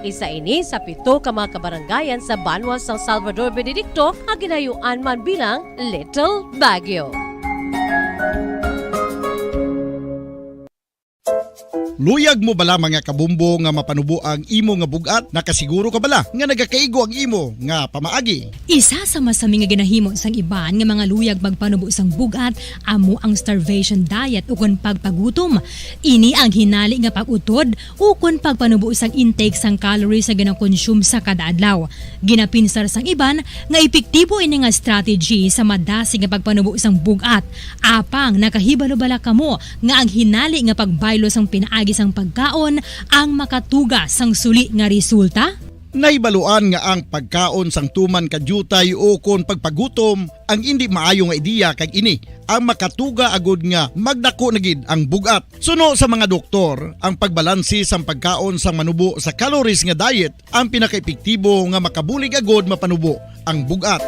Isa ini sa 7 ka mga kabarangayan sa Banwa San Salvador Benedicto ang ginayuan man bilang Little Baguio. Luyag mo bala mga kabumbo nga mapanubo ang imo nga bugat? Nakasiguro ka bala nga nagakaigo ang imo nga pamaagi? Isa sa masami nga ginahimo sang iban nga mga luyag magpanubo sang bugat amo ang starvation diet ukon pagpagutom. Ini ang hinali nga pag-utod ukon pagpanubo sang intake sang calories sa gina-consume sa kada adlaw. Ginapinsar sang iban nga epektibo ini nga strategy sa madasig nga pagpanubo sang bugat. Apang nakahibalo-bala kamo nga ang hinali nga pagbaylo sang pinaagi sang pagkaon ang makatuga sang suli nga resulta? Naibaluan nga ang pagkaon sang tuman kadyutay o kon pagpagutom ang hindi maayo nga ideya kag ini ang makatuga agud nga magdako na gid ang bugat. Suno sa mga doktor, ang pagbalansi sang pagkaon sang manubo sa calories nga diet ang pinakaepektibo nga makabulig agud mapanubo ang bugat.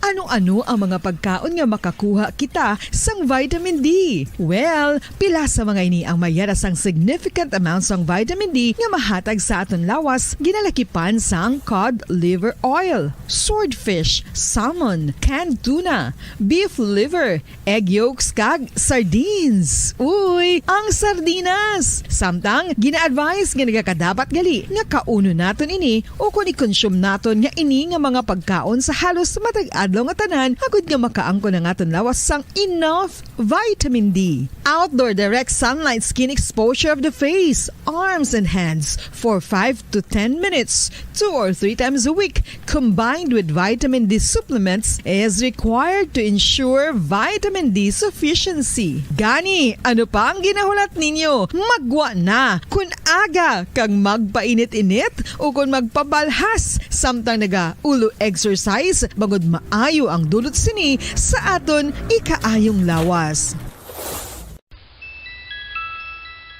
Ano-ano ang mga pagkaon nga makakuha kita sang vitamin D? Well, pila sa mga ini ang mayara sang significant amount sang vitamin D nga mahatag sa aton lawas ginalakipan sang cod liver oil, swordfish, salmon, canned tuna, beef liver, egg yolks kag sardines. Uy, ang sardinas! Samtang gina-advise nga nagakadapat gali nga kauno naton ini o kung i-consume naton nga ini nga mga pagkaon sa halos matag adlaw nga tanan agud nga makaangko na naton lawas sang enough vitamin D. Outdoor direct sunlight skin exposure of the face, arms and hands for 5 to 10 minutes 2 or 3 times a week combined with vitamin D supplements is required to ensure vitamin D sufficiency. Gani, ano pa ang ginahulat ninyo? Magwa na kun aga kang magpainit-init o kun magpabalhas samtang naga-ulo exercise bagod maayo ang dulot sini sa aton ikaayong lawas.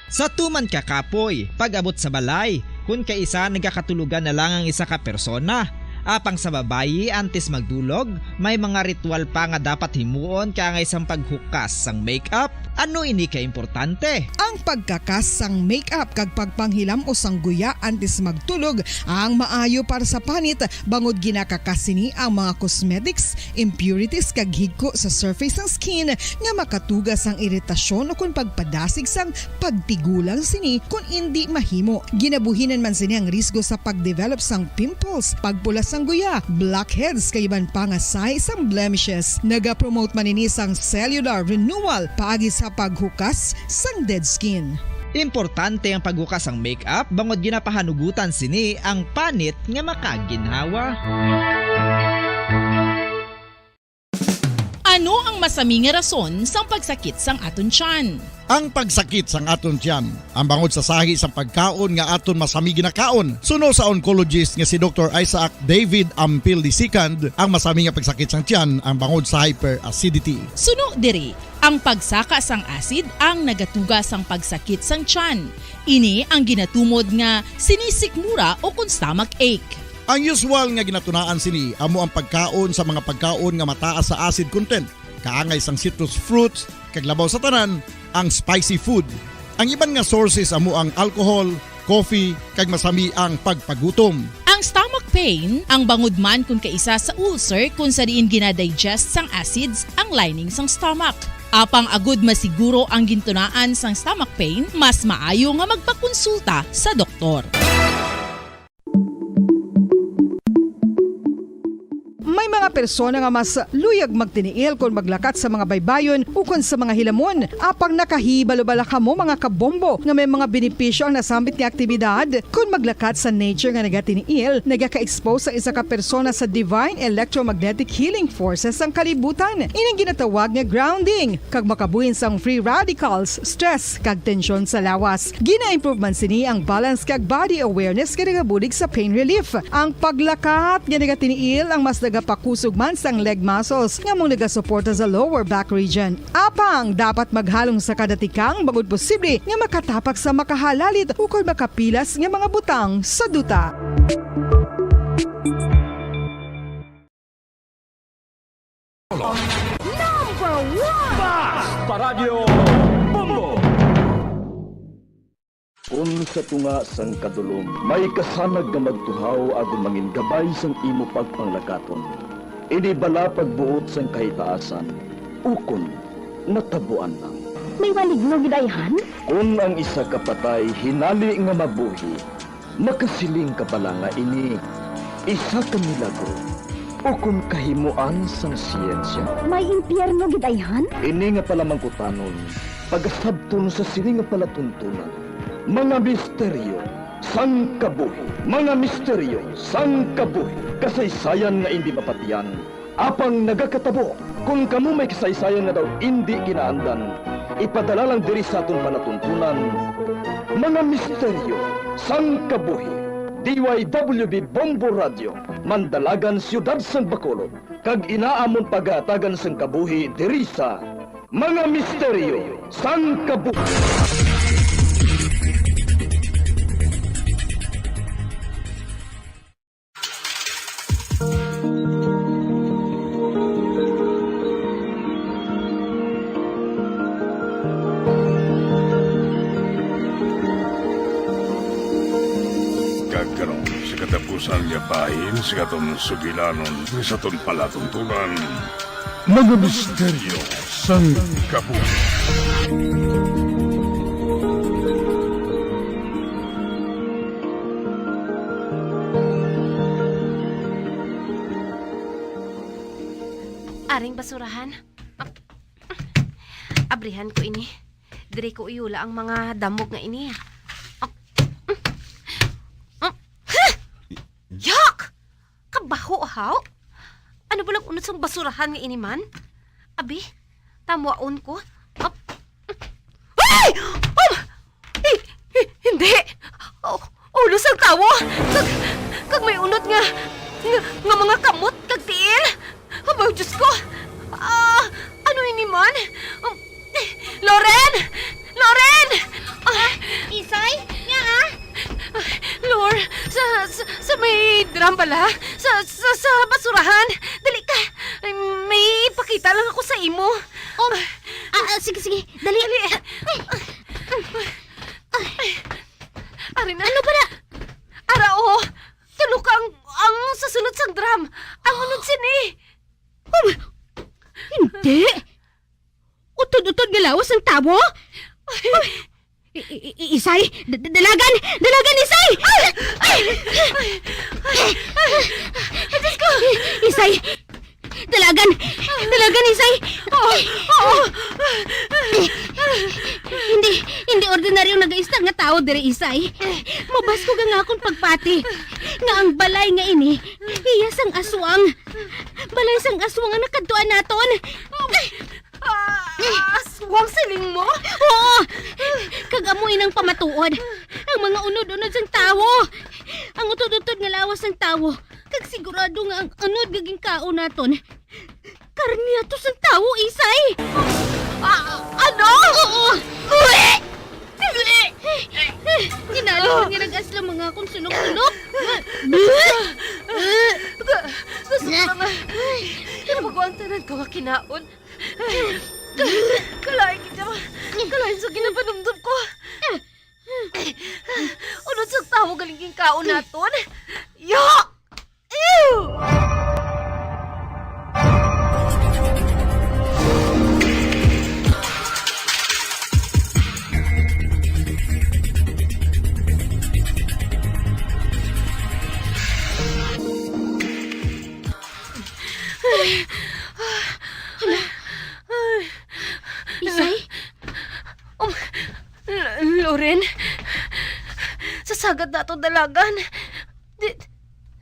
Sa tuman ka kapoy, pag-abot sa balay, kung kaisa nagkakatulugan na lang ang isa ka persona. Apang sa babayi antes magdulog, may mga ritual pa nga dapat himuon kaya nga isang paghukas sang makeup. Ano ini ka importante? Ang pagkakas sang makeup kag pagpanghilam o sang guya antes magtulog ang maayo para sa panit bangod ginakakas sini ang mga cosmetics, impurities kag higko sa surface ng skin nga makatugas ang iritasyon o kung pagpadasig sang pagtigulang sini kung hindi mahimo. Ginabuhinan man sini ang risgo sa pagdevelop sang pimples, pagpula sang guya, blackheads kay iban pa nga size sang blemishes. Naga-promote man ini sang cellular renewal paagi sa paghukas sang dead skin. Importante ang paghukas ang makeup bangod ginapahanugutan sini ang panit nga makaginhawa. Ano ang masami nga rason sang pagsakit sang aton tiyan? Ang pagsakit sang aton tiyan, ang bangod sa sahi sang pagkaon nga aton masami ginakaon. Suno sa oncologist nga si Dr. Isaac David Ampil II, ang masami nga pagsakit sang tiyan ang bangod sa hyperacidity. Suno diri, ang pagsaka sang acid ang nagatuga sang pagsakit sang tiyan. Ini ang ginatumod nga sinisikmura o kung stomach ache. Ang usual nga ginatunaan sini amo ang pagkaon sa mga pagkaon nga mataas sa acid content, kaangay sang citrus fruits, kag labaw sa tanan ang spicy food. Ang iban nga sources amo ang alcohol, coffee, kag masami ang pagpagutom. Ang stomach pain ang bangod man kung kaisa sa ulcer kung sa diin ginadigest sang acids ang lining sang stomach. Apang agud masiguro ang gintunaan sang stomach pain, mas maayo nga magpakonsulta sa doktor. May mga persona nga mas luyag magtiniil kung maglakat sa mga baybayon o kung sa mga hilamon. Apang nakahibalo-bala ka mo mga kabombo nga may mga benepisyo ang nasambit nga aktibidad. Kung maglakat sa nature nga nagatiniil, nagaka-expose sa isa ka persona sa divine electromagnetic healing forces ang kalibutan. Ining ginatawag nga grounding, kag makabuhin sang free radicals, stress, kag tensyon sa lawas. Gina-improve man sini ang balance kag body awareness nga nagabulig sa pain relief. Ang paglakat nga nagatiniil ang mas pakusog man sang leg muscles nga mong nagasuporta sa lower back region. Apang dapat maghalong sa kadatikang bagod posible nga makatapak sa makahalalit o kung makapilas nga mga butang sa duta. Number 1 Paradyo Bombo. sa tunga sang kadulom. May kasanag nga magtuhaw agon mangin gabay sang imo pagpanglakaton. Ini bala pagbuot sang kahitaasan. Ukon natabuan lang. May maligno gidayhan? Kung ang isa ka patay hinali nga mabuhi, makasiling ka pala nga ini isa ka milagro. O kung kahimuan sang siyensya. May impyerno gidayhan? Ini nga pala mangkutanon, pagasabton sa sili nga palatuntunan. Mga misteryo, sang kabuhi. Mga misteryo, sang kabuhi. Kasaysayan nga hindi mapatiyan. Apang nagakatabo, kung kamo may kasaysayan nga daw hindi kinaandan, ipadala lang diri sa aton palatuntunan. Mga misteryo, sang kabuhi. DYWB Bombo Radio, Mandalagan, Siyudad San Bacolod. Kag inaamon pagatagan sang kabuhi diri sa Mga Misteryo sang Kabuhi. Kagkaroon sa katapusan niya bahin sa katong sugilanon sa ton palatuntunan. Mga misteryo sang kabuhi. Aring basurahan. Abrihan ko ini. Diri ko iula ang mga damog nga ini. Yak! Kabaho, haw? Ano ba lang unod sang basurahan nga ini man? Abi, tamuaon ko. Ay! Hindi! Ulos ang tawo! Kag may unod nga mga kamot kag tiil! Abaw, Diyos ko! Ano ini man? Loren! Loren! Isay? Nga Lor, sa may drum pala. Sa basurahan. Dali ka. May ipakita lang ako sa imo. Sige, dali. Arin, ano ba na? Arao, tulo ka ang sasunod sang drum. Ang unod sini. Hindi. Utod-utod nga lawas ang tabo? Isay? Dalagan! Isay! Diyos ko! Isay! Dalagan, Isay! Hindi ordinaryong nag-aistag nga tao dire, Isay. Mabas ko nga akong pagpati. Nga ang balay nga ini, iya sang aswang. Balay sang aswang ang nakadtuan naton. Aswang siling mo? Oo! Kagamoy ng pamatuod. Ang mga unod-unod sang tawo. Ang utod-utod nga lawas sang tawo. Kag sigurado nga ang unod gaging kao naton. Karniya to sang tawo, Isay! Ano? Oo! Kinali mo nga nag-asla mga akong sunok-sunok. Gusto ko nga. Napagawa ang tanan ko nga kinaon. Kalain sa ginapanumdum ko. Unod sa tao galing kao naton. Yuck! Ew! Isay? Loren, sa sagad na ito dalagan.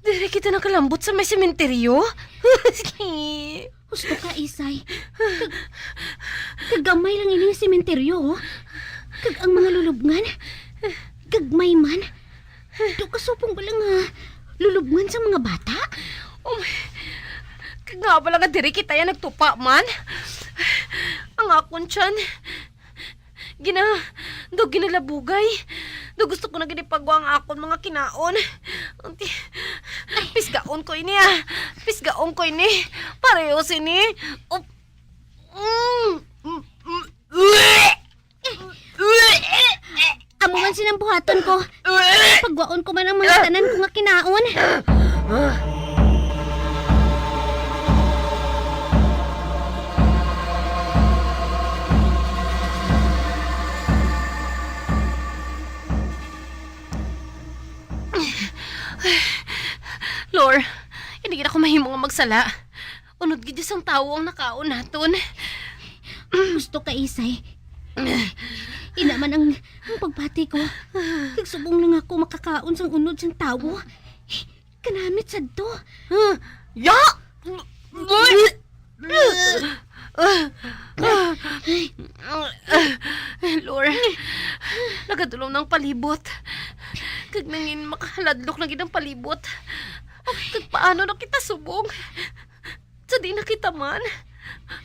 Dire kita nakalambot sa may sementeryo. Gusto ka, Isay. Kagamay lang ini sementeryo, oh. Kag ang mga lulubngan. Gagmay man. Do kasupong ba lang lulubngan sa mga bata? Kag nga pala nga dire kita yan nagtupa man. Ang akon tiyan. Ginalabugay. Do gusto ko na ginipagwa ang akon mga kinaon. Pisgaon ko ini Pisgaon ko ini. Pareho sini. Amo man sinang buhaton ko. Pagwaon ko man ang mga tanan ko nga kinaon. Lord, hindi kita ko mahimo nga magsala. Unod gid sang tawo ang nakaon naton. Gusto ka, Isay. Ina man ang pagpati ko. Kagsubong lang ako makakaon sang unod sang tawo. Kanamit sad to. Ya! Lord, nagadulong ng palibot. Kag nangin makahaladlok na gid ang palibot. Kag paano na kita subong? Sa di na kita man.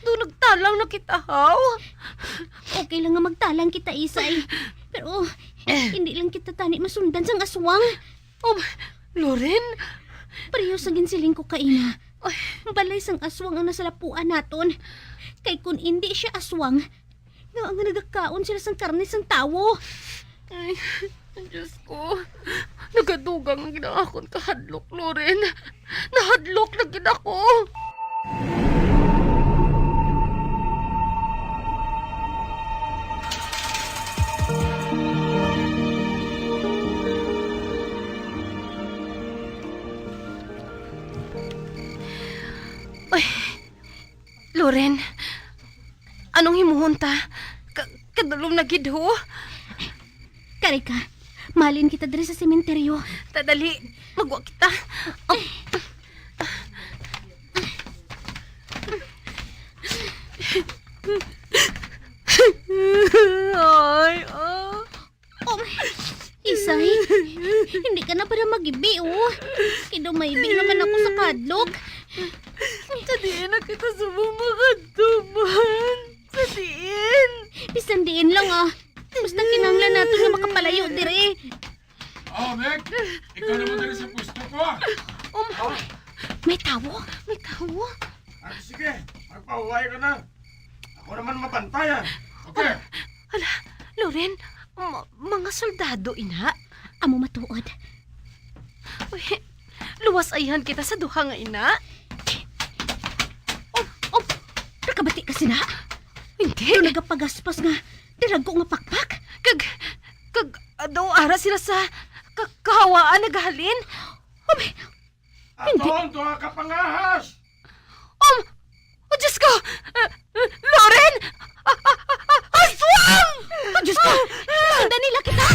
Doon nagtalang na kita, haw. Okay lang nga magtalang kita, Isay. Pero hindi lang kita tani masundan sang aswang. Loren? Pareho sa ginsiling ko kaina. Balay sang aswang ang nasalapuan naton. Kay kun hindi siya aswang, nga ang nagakaon sila sang karne sang tawo. Ay, Diyos ko. Nagadugang ang ginakon kahadlok, Loren. Nahadlok na ginako. Ay, Loren, anong himuhon ta? Kadulong na gid ho? Karika, malin kita diri sa sementeryo. Tadali, magwa kita. Isay, hindi ka na para magibi, Kidumaybi naman ako sa kadlok. Sa diin na kita subong makatuman. Sa diin. Bisan diin lang, Basta kinanglan nato nga makapalayo dire. Meg! Ikaw naman dali sa pusto ko. May tawo? May tawo? Sige, magpahuway ka na. Ako naman mabantayan. Okay. Ala, Loren, mga soldado, ina. Amo matuod. Uy, luwas ayhan kita sa duha nga, ina. Nakabati ka sina? Hindi. Pero nagapagaspas nga, dirago nga pakpak. Kag, daw ara sila sa kahawaan naghalin. Aton, tuha ka pangahas. Oh, Diyos ko! Loren! Aswang! Diyos ko! Sundan nila kita!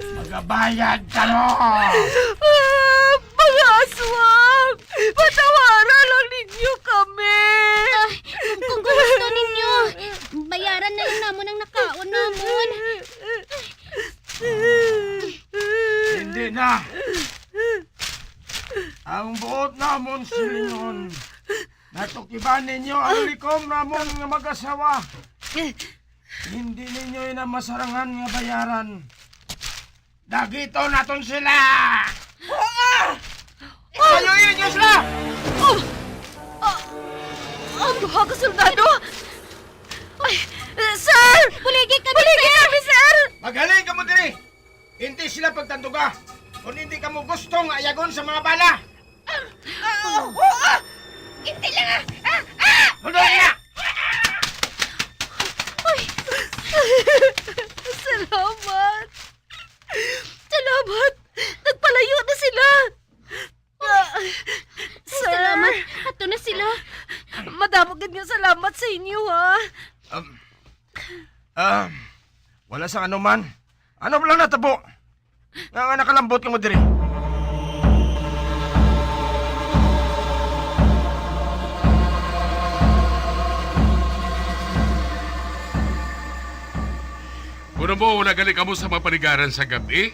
Magabayad ka no! Mga aswang! Patawaran lang ninyo kami! Kung gusto ninyo, bayaran na lang namon ang nakaon namon. Hindi na! Ang buot namon silingon. Natukiban ninyo ang likom namon nga mag-asawa. Hindi ninyo inamasarangan nga bayaran. Dagito naton sila! Ayuin niyo sila! Ang duha ka soldado! Ay, sir! Buligi kami, Buligi kami, sir! Magaling ka mo diri! Hindi sila pagtanduga. Kung hindi ka mo gustong ayagon sa mga bala. Hindi lang Huloy na! Salamat! Salamat! Nagpalayo na sila! Sir! Salamat, ato na sila. Madamagad nga salamat sa inyo, ha? Wala sa anuman. Ano ba lang natabo? Nga nakalambot ka mo diri. Kuno mo, wala gali ka mo sa mga panigaran sa gabi?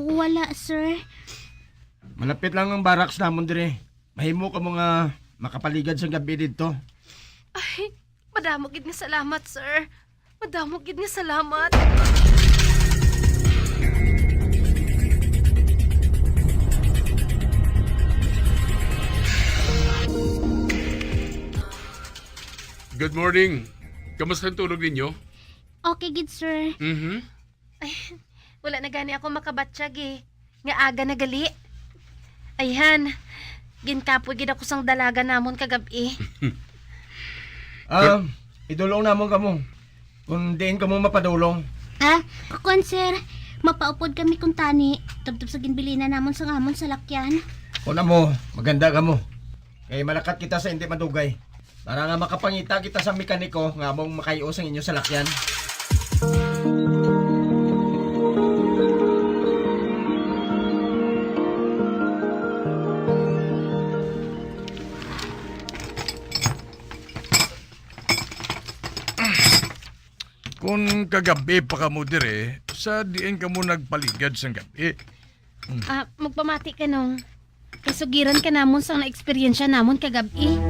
Wala, sir. Malapit lang ang barracks namon dire. Mahimo ka mga makapaligad sa gabi dito. Ay, madamo gid nga salamat, sir. Madamo gid nga salamat. Good morning. Kamusta ang tulog ninyo? Okay, gid, sir. Ay, wala na gani ako makabatsyag eh. Nga aga na gali. Ayhan, ginkapoy gid ako sang dalaga namon kagabi. Idulong namon kamo. Kung diin kamo mapadulong. Kon, sir. Mapaupod kami kung tani. Tubtub sa ginbilina namon sa ngamon sa lakyan. Kuna mo, maganda ka mo. Kaya malakat kita sa hindi madugay. Para nga makapangita kita sa mekaniko nga mong makayo sa inyo sa lakyan. Kung kagabi pa ka mo dire, sa diin ka mo nagpaligad sa gabi. Magpamati ka nung. Kasugiran ka namon sa na-experiensya namon kagabi.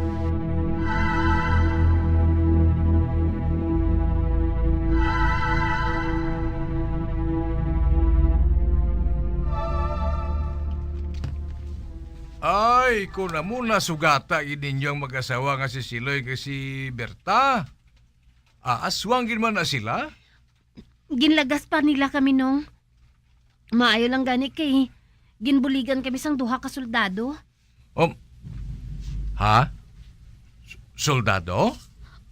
Ay, kung na muna sugata ininyo ang mag-asawa nga si Siloy kay si Berta. Aswangin man na sila? Ginlagas pa nila kami nung. Maayo lang gani kay ginbuligan kami sang duha ka soldado. Ha? Soldado?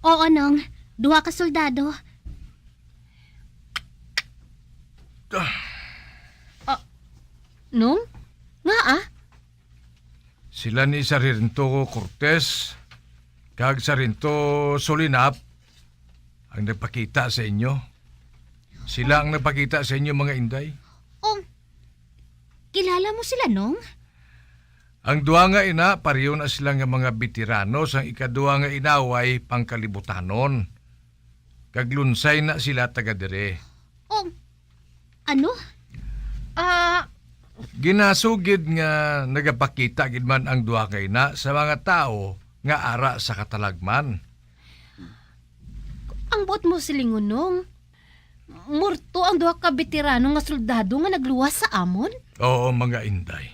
Oo nung, duha ka soldado. Nung? Nga Sila ni Sargento Cortez kag Sargento Solinap ang nagpakita sa inyo. Sila ang nagpakita sa inyo, mga inday. Kilala mo sila nung? Ang duwa nga ina, pareho na sila nga mga betiranos. Ang ikaduwa nga inaway, pangkalibutanon. Kaglunsay na sila taga-dire. Ano? Ginasugid nga nagapakita gid man ang duha nga ina sa mga tao nga ara sa katalagman. Ang buot mo silingon nung. Murto ang duha ka veterano nga soldado nga nagluwas sa amon? Oo, mga inday.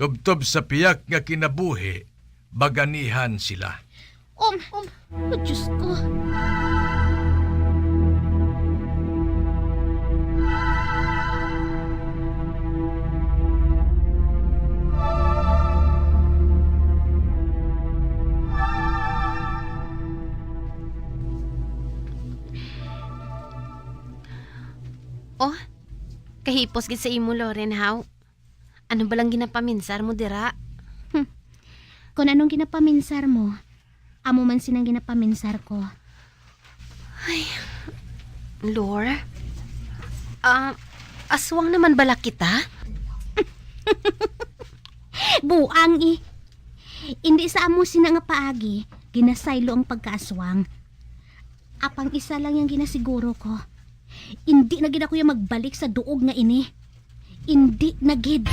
Tubtob sa piyak nga kinabuhi, baganihan sila. Diyos ko. Kahipos gid sa imo, Loren, how? Ano ba lang ginapaminsar mo, dira? Kung anong ginapaminsar mo, amo man sinang ginapaminsar ko. Ay, Lore? Aswang naman bala kita? Buang Hindi sa amo sina nga paagi, ginasaylo ang pagkaaswang. Apang isa lang yung ginasiguro ko. Hindi na gid ako yung magbalik sa duog nga ini. Hindi na gid.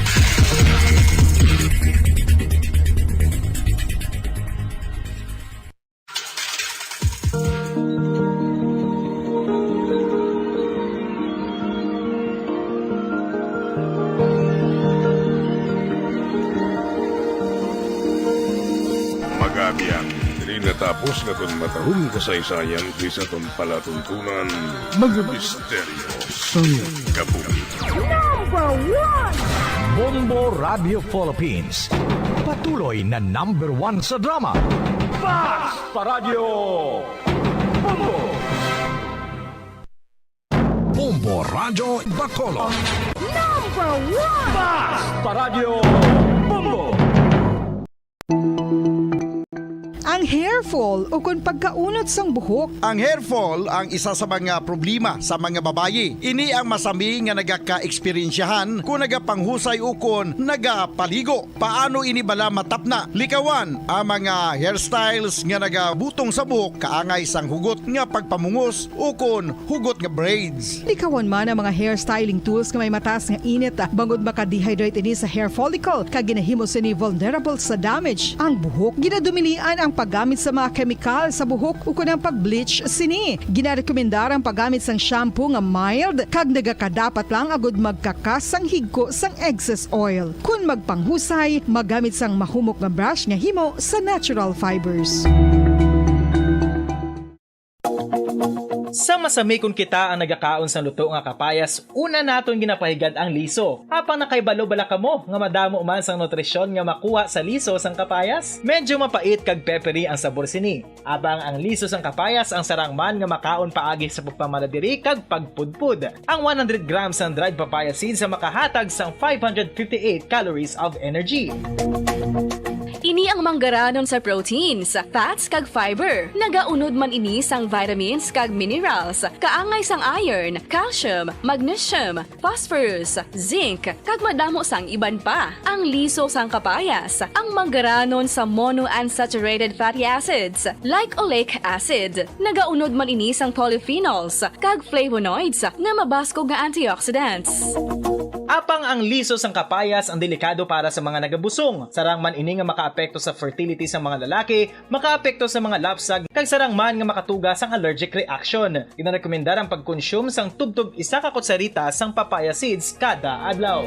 Magabiyang, diri natapos na itong matahong kasaysayan di sa itong palatuntunan, mga misteryo sa kabuhi. Bombo Radio Philippines. Patuloy na #1 sa drama. Fast Paradio Bombo! Bombo Radio Bacolod. #1 Fast Paradio Bombo! ang hair fall o kung pagkaunod sang buhok. Ang hair fall ang isa sa mga problema sa mga babayi. Ini ang masami nga nagaka-eksperyensyahan kung nagapanghusay o kung nagapaligo. Paano ini bala matapna? Likawan ang mga hairstyles nga nagabutong sa buhok kaangay sang hugot nga pagpamungos o kung hugot nga braids. Likawan man ang mga hairstyling tools nga may mataas nga init bangod maka-dehydrate ini sa hair follicle kag ginahimo sini vulnerable sa damage ang buhok. Ginadumilian ang paggamit sa mga chemical sa buhok o kung ang pag-bleach sini. Ginarekomendar ang paggamit sang shampoo nga mild kag nagakadapat lang agud magkakas sang higko sang excess oil. Kung magpanghusay, magamit sang mahumok nga brush nga himo sa natural fibers. Sa masami kung kita ang nagakaon sa luto nga kapayas, una naton ginapahigad ang liso. Apang nakaibalo bala kamo nga madamo man sang nutrisyon nga makuha sa liso sang kapayas. Medyo mapait kag peppery ang sabor sini. Abang ang liso sang kapayas ang sarang man nga makaon paagi sa pagpamaladiri kag pagpudpud. Ang 100 grams ng dried papaya seeds sa makahatag sang 558 calories of energy. Ini ang manggaranon sa proteins, fats kag fiber. Nagaunod man ini sang vitamins kag minerals, kaangay sang iron, calcium, magnesium, phosphorus, zinc, kag madamo sang iban pa. Ang liso sang kapayas, ang manggaranon sa monounsaturated fatty acids like oleic acid. Nagaunod man ini sang polyphenols kag flavonoids nga mabaskog nga antioxidants. Apang ang liso sang kapayas ang delikado para sa mga nagabusong. Sarang man ini nga makaapekto sa fertility sa mga lalaki, makaapekto sa mga lapsag, kag sarang man nga makatuga sang allergic reaction. Ginarekomendar ang pagkonsume sang tubtub 1 ka kutsarita sang papaya seeds kada adlaw.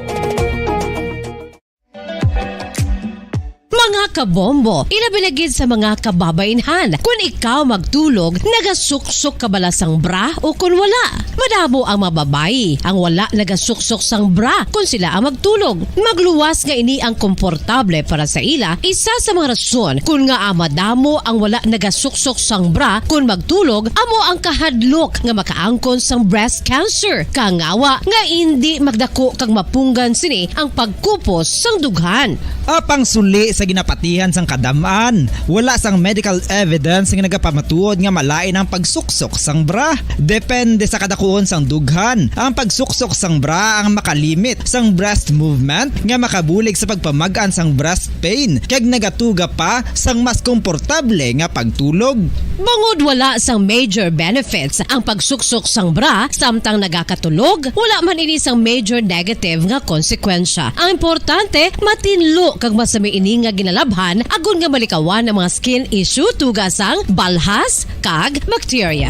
Mga kabombo, ilabinagid sa mga kababainhan. Kung ikaw magtulog, nagasuksok ka bala sang bra o kung wala. Madamo ang mababayi ang wala nagasuksok sang bra kung sila ang magtulog. Magluwas nga ini ang komportable para sa ila. Isa sa mga rason kung nga madamo ang wala nagasuksok sang bra kung magtulog, amo ang kahadlok nga makaangkon sang breast cancer. Kangawa nga hindi magdako kag mapunggan sini ang pagkupos sang dughan. Apang suli sa ginapatihan sang kadamaan, wala sang medical evidence nga nagapamatuod nga malain ang pagsuksok sang bra. Depende sa kadakuon sang dughan. Ang pagsuksok sang bra ang makalimit sang breast movement nga makabulig sa pagpamagan sang breast pain kag nagatuga pa sang mas komportable nga pagtulog. Bangod wala sang major benefits ang pagsuksok sang bra samtang nagakatulog, wala man ini sang major negative nga konsekwensya. Ang importante, matinlo kag masami ini nga ginalabhan agon nga malikawan ang mga skin issue tugasang balhas kag bacteria.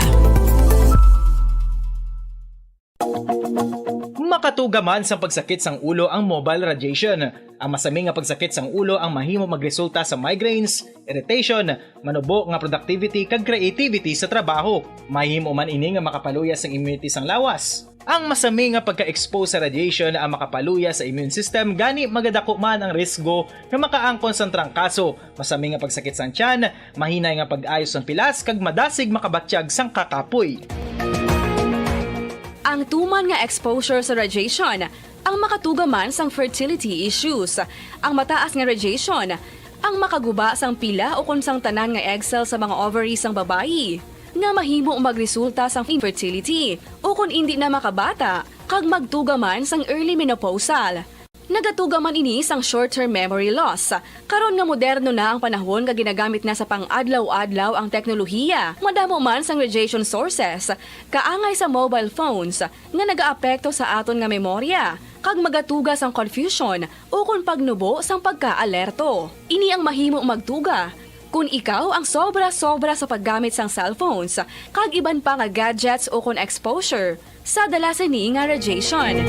Makatuga man sa pagsakit sang ulo ang mobile radiation. Ang masami nga pagsakit sang ulo ang mahimo magresulta sa migraines, irritation, manubo nga productivity kag creativity sa trabaho. Mahimo man ini nga makapaluya sang immunity sang lawas. Ang masami nga pagka-expose sa radiation ang makapaluya sa immune system gani magadako man ang risgo nga makaangkon sang trangkaso, masami nga pagsakit sang tiyan, mahinay nga pag-ayos sang pilas kag madasig makabatyag sang kakapoy. Ang tuman nga exposure sa radiation, ang makatuga man sang fertility issues. Ang mataas nga radiation, ang makaguba sang pila o kung sang tanan nga egg cell sa mga ovaries sang babayi, nga mahimo magresulta sang infertility o kung hindi na makabata, kag magtuga man sang early menopausal. Nagatuga man ini sang short-term memory loss. Karon nga moderno na ang panahon nga ginagamit na sa pang-adlaw-adlaw ang teknolohiya. Madamo man sang radiation sources, kaangay sa mobile phones nga nagaapekto sa aton nga memorya, kag magatuga sang confusion o kung pagnubo sang pagka-alerto. Ini ang mahimo magtuga kung ikaw ang sobra-sobra sa paggamit sang cellphones, kag iban pa nga gadgets o kung exposure sa dalasan ni nga radiation.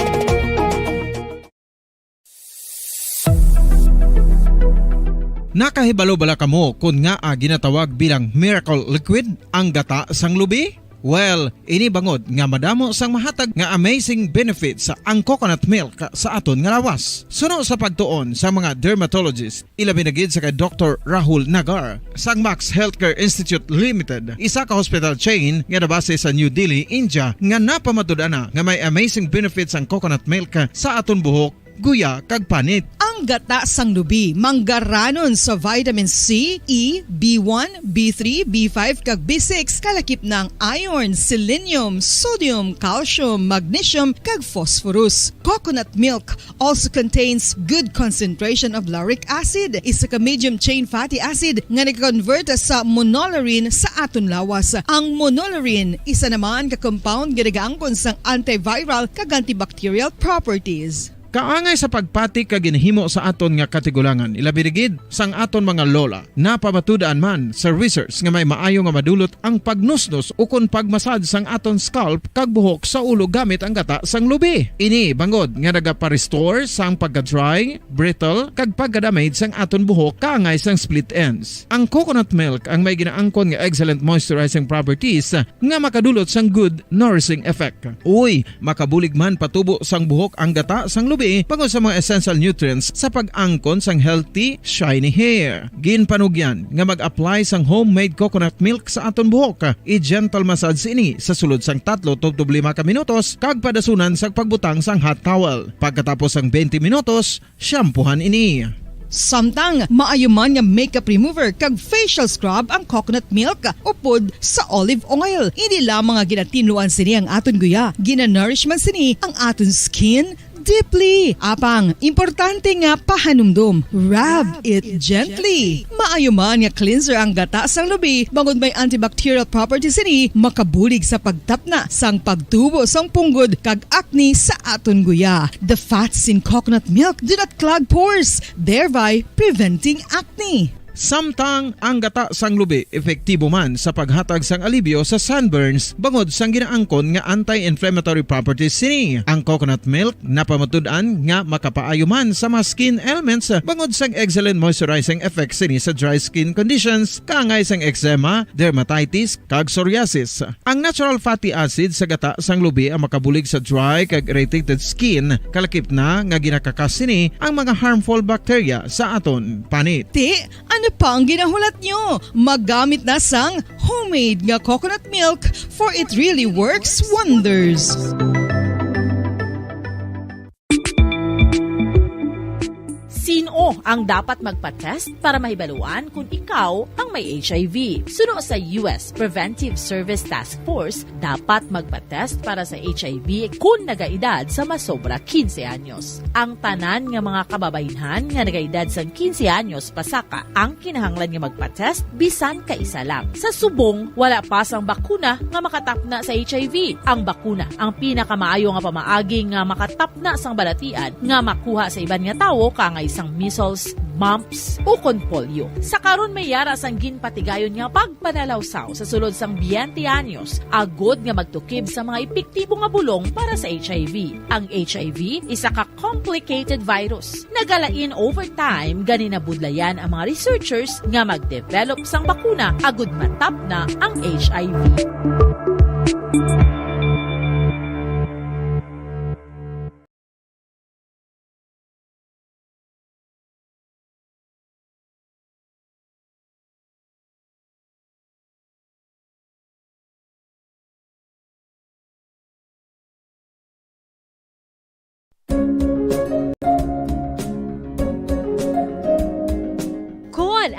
Nakahibalo bala kamo kung nga ginatawag bilang miracle liquid ang gata sang lubi? Well, ini bangod nga madamo sang mahatag nga amazing benefits sa ang coconut milk sa aton nga lawas. Suno sa pagtuon sa mga dermatologist, ilabi na gid sa kay Dr. Rahul Nagar sang Max Healthcare Institute Limited, isa ka hospital chain nga nabase sa New Delhi, India, nga napamatud-ana nga may amazing benefits ang coconut milk sa aton buhok, guya kag panit. Ang Ang gata sang lubi manggaranon sa vitamin C, E, B1, B3, B5 kag B6 kalakip ng iron, selenium, sodium, calcium, magnesium kag phosphorus. Coconut milk also contains good concentration of lauric acid, isa ka medium chain fatty acid nga nag-convert sa monolaurin sa aton lawas. Ang monolaurin isa naman ka compound nga nagaangkon sang antiviral kag antibacterial properties. Kaangay sa pagpati ka ginhimo sa aton nga katigulangan, ilabirigid sang aton mga lola na pamatudaan man sa research nga may maayo nga madulot ang pagnusnos o kon pagmasad sang aton scalp kag buhok sa ulo gamit ang gata sang lubi. Ini bangod nga nagapa-restore sang pagka-dry, brittle kag pagka-damage sang aton buhok kaangay sang split ends. Ang coconut milk ang may ginaangkon nga excellent moisturizing properties nga makadulot sang good nourishing effect. Uy, makabulig man patubo sang buhok ang gata sang lubi pangod sa mga essential nutrients sa pag-angkon sang healthy, shiny hair. Ginpanugyan nga mag-apply sang homemade coconut milk sa aton buhok. I-gentle massage ini sa sulod sang 3 to 5 ka minutos kag padasunan sa pagbutang sang hot towel. Pagkatapos sang 20 minutos, shampoohan ini. Samtang maayo man nga makeup remover kag facial scrub ang coconut milk upod sa olive oil. Hindi lamang nga ginatinluan sini ang aton guya, ginanourishman sini ang aton skin deeply. Apang, importante nga pahanumdum. Rub it gently. Maayo man nga cleanser ang gata sang lubi, bangod may antibacterial properties ini, makabulig sa pagtapna sang pagtubo sang punggod kag acne sa aton guya. The fats in coconut milk do not clog pores, thereby preventing acne. Samtang ang gata sang lubi epektibo man sa paghatag sang alibyo sa sunburns bangod sang ginaangkon nga anti-inflammatory properties sini. Ang coconut milk napamatud-an nga makapaayo man sa mga skin ailments bangod sang excellent moisturizing effects sini sa dry skin conditions kaangay sang eczema, dermatitis kag psoriasis. Ang natural fatty acid sa gata sang lubi ang makabulig sa dry kag irritated skin kalakip na nga ginakakas sini ang mga harmful bacteria sa aton panit. Ano pa ang ginahulat nyo? Maggamit na sang homemade nga coconut milk for it really works wonders. Sino ang dapat magpa-test para mahibaluan kung ikaw ang may HIV? Suno sa US Preventive Service Task Force, dapat magpa-test para sa HIV kung nagaedad sa masobra 15 anyos. Ang tanan nga mga kababaynhan nga nagaedad sa 15 anyos pasaka ang kinahanglan nga magpa-test bisan ka isa lang. Sa subong, wala pa sang bakuna nga makatapna sa HIV. Ang bakuna ang pinakamaayo nga pamaagi nga makatapna sang balatian nga makuha sa iban nga tawo kangay sang measles, mumps o kon polio. Sa karon may yara sang ginpatigayon nga pagpanalawsaw sa sulod sang 20 anyos, agod nga magtukib sa mga epektibo nga bulong para sa HIV. Ang HIV isa ka complicated virus. Nagalain over time gani nabudlayan ang mga researchers nga magdevelop sang bakuna agod matapna ang HIV.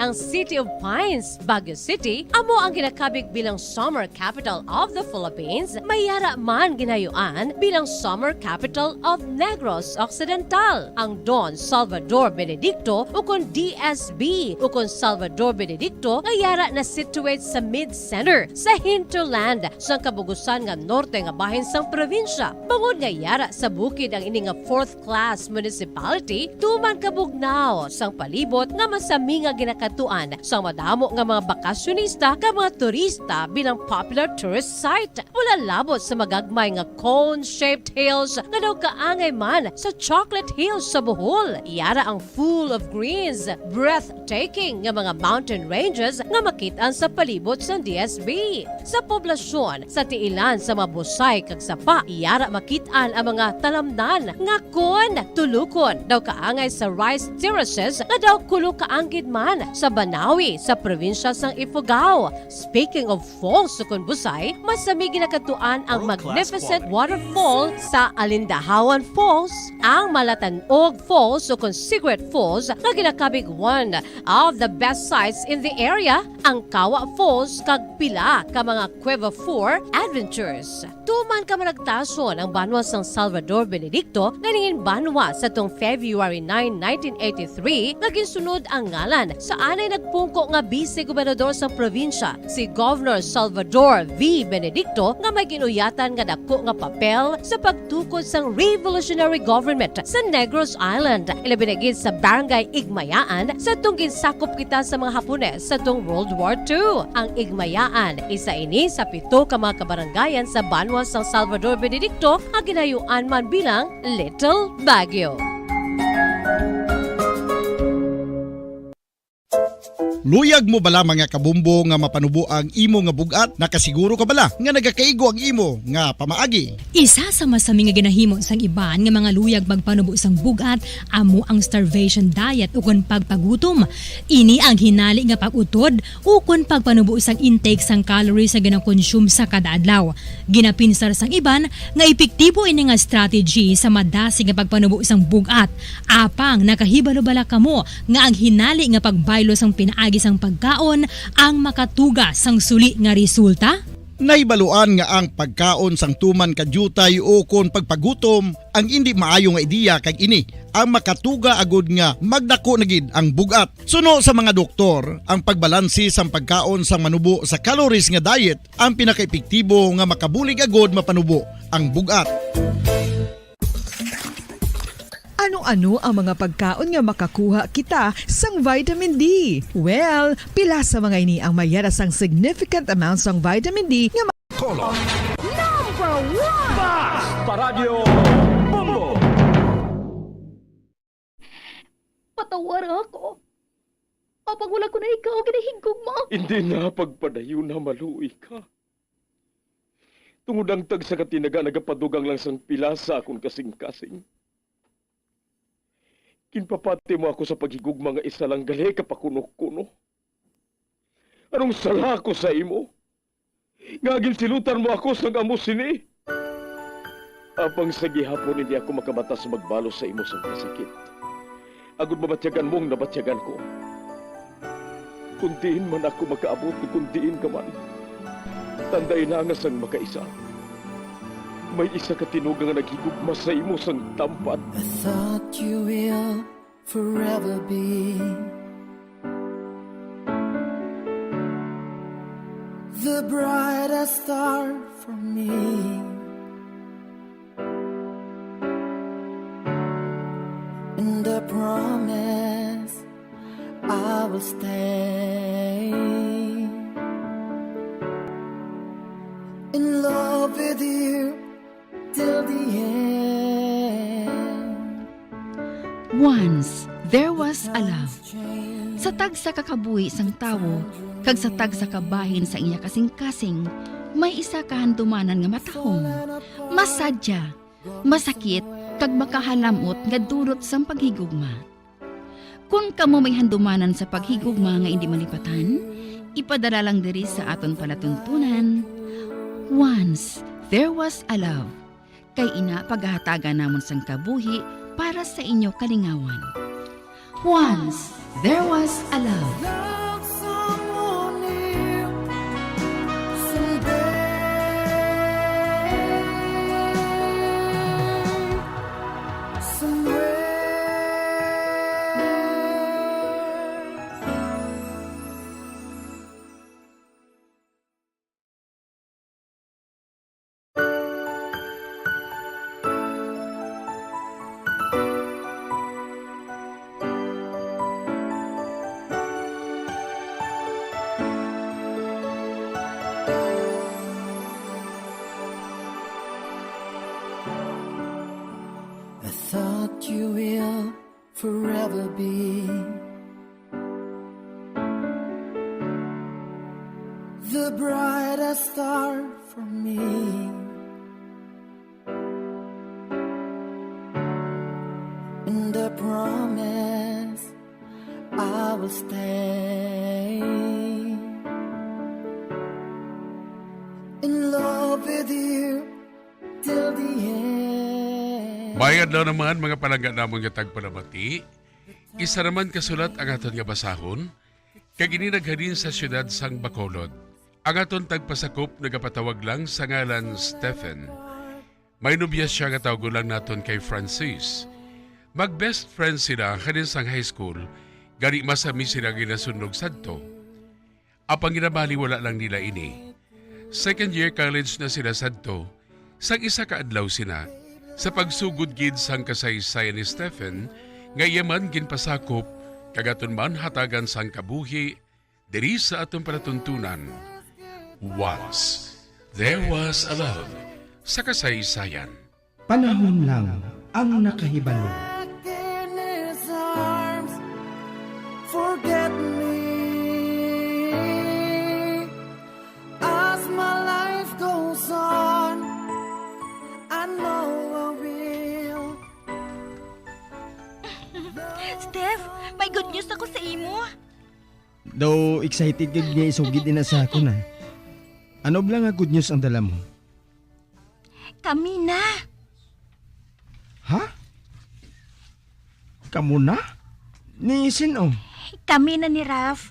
Ang City of Pines, Baguio City, amo ang ginakabig bilang Summer Capital of the Philippines, mayara man ginayuan bilang Summer Capital of Negros Occidental. Ang Don Salvador Benedicto ukon DSB ukon Salvador Benedicto ngayara na situate sa mid-center sa hinterland sa kabugusan nga norte nga bahin sang probinsya. Bangod ngayara sa bukid ang ini nga 4th class municipality, tuman kabugnaw sang palibot nga masami nga ginakatuan sa madamo nga mga bakasyonista ka mga turista bilang popular tourist site. Wala labot sa magagmay nga cone-shaped hills nga daw kaangay man sa Chocolate Hills sa Bohol. Iyara ang full of greens, breathtaking nga mga mountain ranges nga makitaan sa palibot sa DSB. Sa poblasyon, sa tiilan sa mabusay kag sapa, iyara makitaan ang mga talamdan nga kon tulukon daw kaangay sa rice terraces nga daw kulo kaanggid man sa Banawi sa probinsya sang Ifugao. Speaking of falls sa Busay, masami ginakatuan ang magnificent waterfall sa Alindahawan Falls, ang Malatanog Falls o Secret Falls na ginakabig one of the best sites in the area, ang Kawa Falls kag pila ka mga Cueva 4 adventures. Tuman ka managtason ang banwa sang Salvador Benedicto na ningin banwa sa tong February 9, 1983 nga ginsunod ang ngalan sa anay nagpungko nga vice-gobernador sa probinsya si Governor Salvador V. Benedicto nga may ginuyatan nga dako nga papel sa pagtukod sang revolutionary government sa Negros Island. Ilabinagid sa Barangay Igmayaan sa tong ginsakop kita sa mga Hapones sa tong World War II. Ang Igmayaan isa ini sa 7 ka mga kabarangayan sa banwa sang Salvador Benedicto nga ginayuan man bilang Little Baguio. Luyag mo bala mga kabumbo nga mapanubo ang imo nga bugat? Nakasiguro ka bala nga nagakaigo ang imo nga pamaagi? Isa sa masami nga ginahimo sang iban nga mga luyag magpanubo sang bugat amo ang starvation diet ukon pagpagutom. Ini ang hinali nga pag-utod ukon pagpanubo sang intake sang calories nga gina-consume sa kada adlaw. Ginapinsar sang iban nga epektibo ini nga strategy sa madasi nga pagpanubo sang bugat. Apang nakahibalo-bala kamo nga ang hinali nga pagbaylo sang pinaagi sang pagkaon ang makatuga sang suli nga resulta? Naibaluan nga ang pagkaon sang tuman kadyutay o kon pagpagutom ang hindi maayo nga ideya kag ini ang makatuga agud nga magdako na gid ang bugat. Suno sa mga doktor, ang pagbalansi sang pagkaon sang manubo sa calories nga diet ang pinakaepektibo nga makabulig agud mapanubo ang bugat. Ano-ano ang mga pagkaon nga makakuha kita sang vitamin D? Well, pila sa mga ini ang mayara sang significant amount sang vitamin D nga Color. Number 1! Basta Radio Bombo! Patawar ako. Kapag wala ko na ikaw, ginahigog mo. Hindi na pagpadayo na maluwi ka. Tungod ang tag sa katinaga nagapadugang lang sang pilasa akong kasing-kasing. Kinpapati mo ako sa paghigugma nga isa lang gali kapakuno-kuno. Anong sala ko sa imo? Ngagin silutan mo ako sa amo sini. Apang sa gihapon hindi ako makabatas magbalo sa imo sa kasakit. Agud mabatyagan mong nabatyagan ko. Kundiin man ako makaabot, kundiin ka man. Tanday na nga sang makaisa. May isa ka tinuga nga naghigugma sa imo sang tampat. I thought you will forever be the brightest star for me. And I promise I will stay in love with you till the end. Once, there was a love. Sa tagsa kakabuhi sang tawo, kag sa tagsa kabahin sa iya kasing-kasing, may isa kahandumanan nga matahong. Masadya, masakit, kag makahalamot nga dulot sang paghigugma. Kung kamo may handumanan sa paghigugma nga hindi malipatan, ipadala lang diri sa aton palatuntunan. Once, there was a love. Kay ina paghahatagan namon sang kabuhi para sa inyo kalingawan. Once, there was a love. Love someone new someday. Somewhere. I thought you will forever be the brightest star for me. And I promise I I will stay in love with you till the end. Bayad daw naman mga palangga namon nga tagpalamati. Isa naman kasulat ang aton nga basahon, kag ini naghalin sa syudad sang Bacolod. Ang aton tagpasakop nagapatawag lang sa ngalan Stephen. May nobya siya nga tawag lang naton kay Francis. Mag-best friends sila kanin sang high school, gani masami sila ginasunog sadto. Apang ginabali wala lang nila ini. Second year college na sila sadto, sang isa ka adlaw sina, sa pagsugod gid sang kasaysayan ni Stephen, nga yaman ginpasakop, kagaton man hatagan sang kabuhi, diri sa atong palatuntunan. Once, there was a love sa kasaysayan. Panahon lang ang nakahibalo. In his arms, forget me as my life goes on. I know I will. Steph, may good news ako sa imo. Daw excited kag nga isugid din na sa ako na. Ano blang nga good news ang dala mo? Kami na. Ha? Kamu na? Ni sino? Kami na ni Ralph.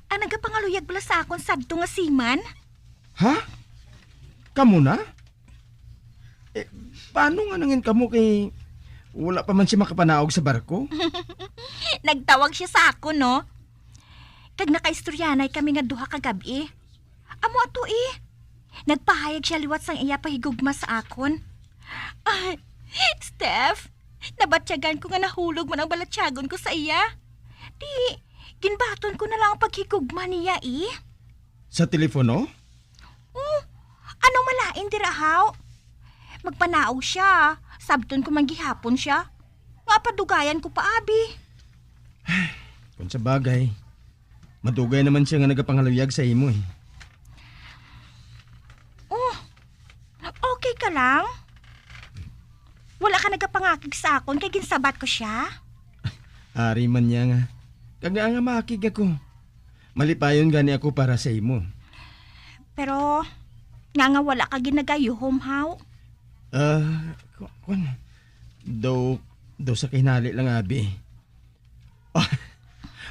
Ang nagapangaluyag bala sa akon sadto nga siman. Ha? Kamu na? Paano nga nangin kamo kay wala pa man siya makapanaog sa barko? Nagtawag siya sa ako, no? Kag nakaistoryanay kami nga duha ka gabi. Amo ato Nagpahayag siya liwat sang iya pahigugma sa akon. Ay, Steph, nabatyagan ko nga nahulog man ang balatyagon ko sa iya. Di, ginbaton ko na lang ang paghigugma niya Sa telepono? Anong malain dirahaw? Magpanaog siya. Sabton ko manggihapon siya. Nga padugayan ko pa, abi. Kung sa bagay, madugay naman siya nga nagapangaluyag sa imo Okay ka lang? Wala ka nagapangakig sa akon kay ginsabat ko siya? Ari man niya nga. Kaga nga makig ako. Malipayon gani ako para sa imo. Pero, nga wala ka ginagayuhom, haw? Do sa kinali lang, abi.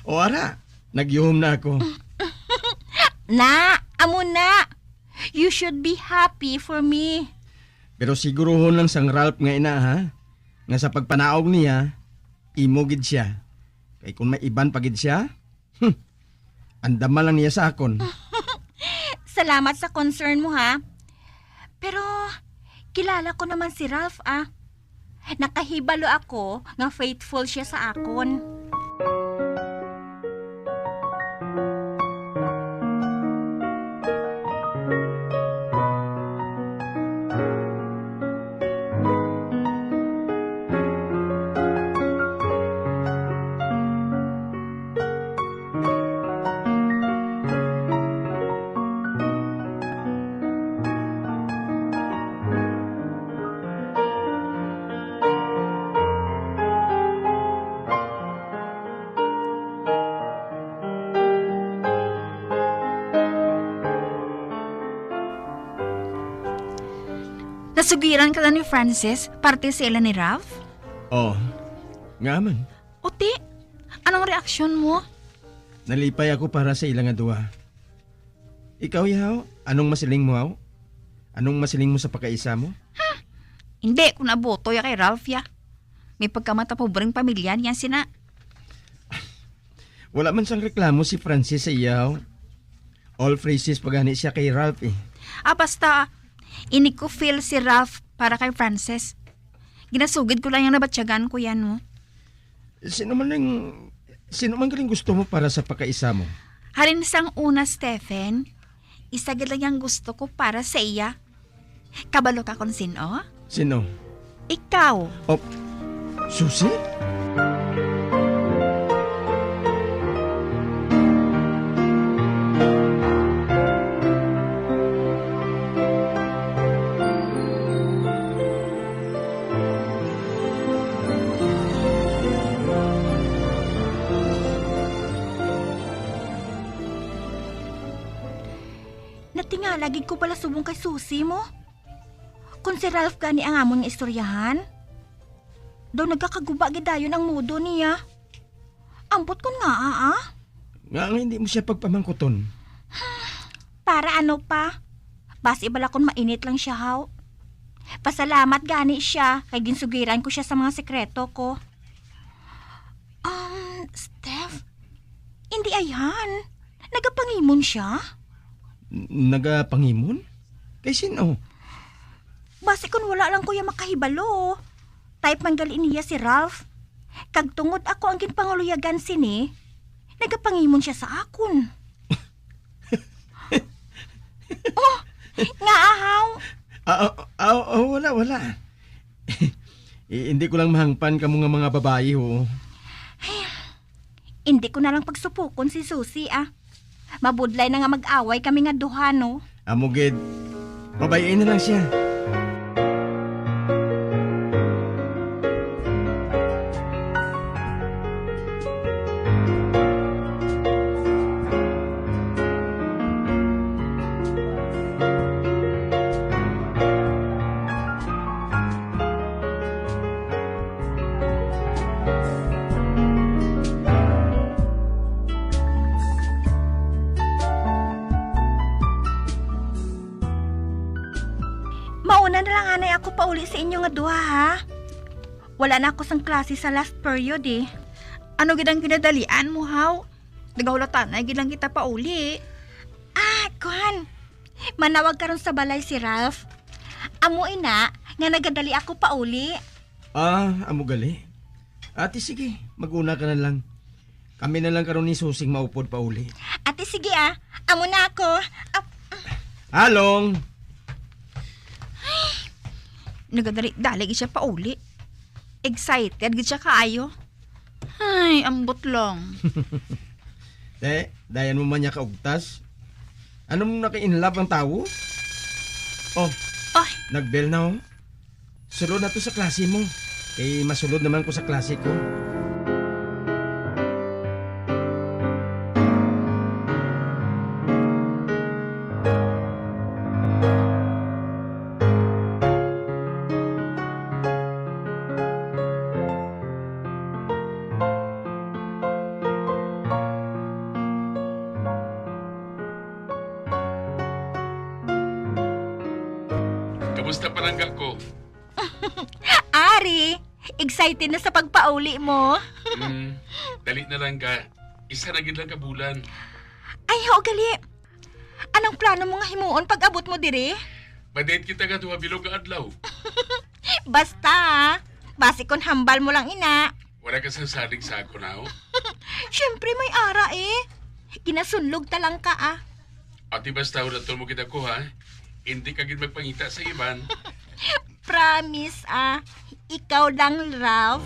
O ara, nagyuhom na ako. Na, amo na. You should be happy for me. Pero siguruhon lang sang Ralph nga ina, ha? Nga sa pagpanaog niya, imugid siya. Kay kung may iban pagid siya, andama lang niya sa akon. Salamat sa concern mo, ha? Pero, kilala ko naman si Ralph, Nakahibalo ako nga faithful siya sa akon. Nasugiran ka na ni Francis, parte sila ni Ralph? Nga man. Uti, anong reaksyon mo? Nalipay ako para sa ilang duwa. Ikaw, Yahaw, anong masiling mo, Haw? Anong masiling mo sa pagkaisa mo? Hindi, kung naboto ya kay Ralph ya. May pagkamata pobreng pamilya niyan sina. Wala man siyang reklamo si Francis sa Yahaw. All phrases pagani siya kay Ralph Basta, ini ko feel si Ralph para kay Francis. Ginasugid ko lang yung nabatsyagan ko yan mo. Sino man galing gusto mo para sa pagkaisa mo? Harin sang una, Stephen. Isagad lang yung gusto ko para sa iya. Kabalo ka kung sino? Sino? Ikaw. Susi? lagi ko pala subong kay Susi mo. Kung si Ralph gani ang amon nga istoryahan, daw nagkakaguba gidayon ang mudo niya. Ambot kon nga Nga hindi mo siya pagpamangkuton. Para ano pa? Basi bala kon mainit lang siya haw. Pasalamat gani siya kay ginsugiran ko siya sa mga sekreto ko. Steph, hindi ayan. Nagapangimon siya? Nagapangimon? Kay sino? Basi kung wala lang kuya makahibalo. Type manggalin niya si Ralph. Kag tungod ako ang ginpanguluyagan sini, nagapangimon siya sa akon. Oh, nga ahaw. Wala. Hindi ko lang mahangpan kamo nga mga babae ho. Hindi ko na lang pagsupukon si Susi Mabudlay na nga mag-away kami nga duha no. Amugid, babayin na lang siya. Mauna na lang anay ako pauli sa inyo nga duha ha. Wala na ako sang klase sa last period Ano gidang kinadalian mo haw? Nagahulatan ay gilang kita pauli. Kuhan. Manawag karon sa balay si Ralph. Amo ina nga nagadali ako pauli. Amugali. Ate sige, maguna ka na lang. Kami na lang karon ni Susing maupod pauli. Ate sige amo na ako. Halong! Nagadali siya pauli. Excited gid siya kaayo. Ay, ambot lang. Dayan mo man niya kaugtas. Ano mo naka-inlove ang tao? Nagbel na Sulod na to sa klase mo. Masulod naman ko sa klase ko. Kamusta palangga ko? Ari, excited na sa pagpauli mo. Dali na lang ka. Isa na gid lang ka bulan. Ay, gali. Anong plano mo nga himuon pag abot mo diri? Madate kita nga duha bilog nga adlaw. Basta, basi kon hambal mo lang ina. Wala ka sasalig sa ako na Siyempre may ara Ginasunlog talang ka Ati basta wala mo kita ko ha. Hindi ka gid magpangita sa iban. Promise ikaw lang, Ralph.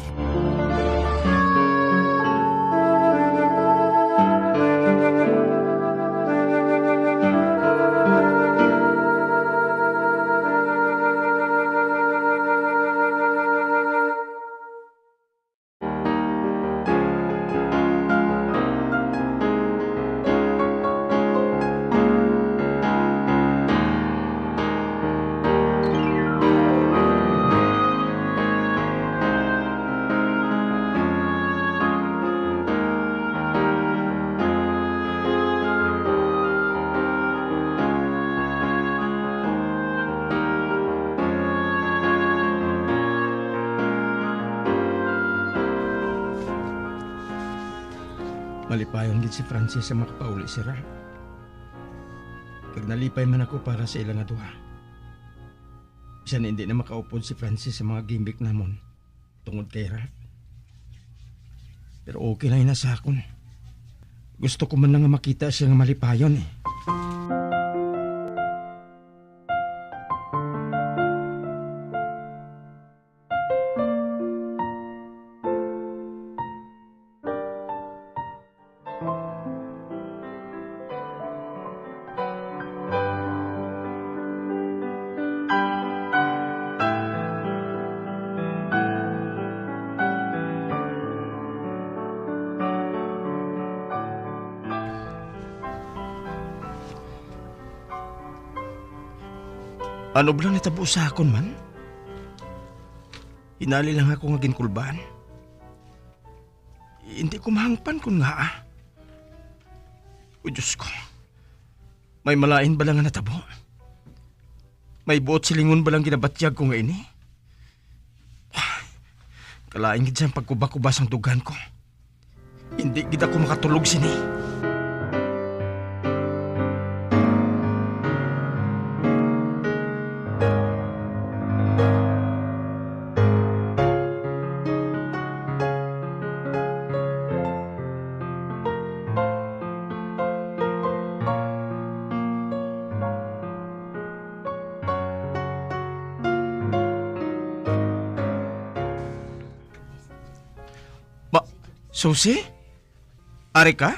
Malipayon gid si Francis sa makapauli si Ralph. Kag nalipay man ako para sa ilang duha. Bisan hindi na makaupod si Francis sa mga gimbik namon tungod kay Ralph. Pero okay lang na sa akon. Gusto ko man lang nga makita siya nga malipayon Ano ba lang natabo sa akon man? Hinali lang ako nga ginkulban. Hindi ko mahangpan kun nga O Diyos ko, may malain ba lang nga natabo? May buot silingon ba lang ginabatyag ko nga ini? Kalain gid siyang pagkubakubas ang dugan ko. Hindi gid ako makatulog sini. Susi? Ari ka?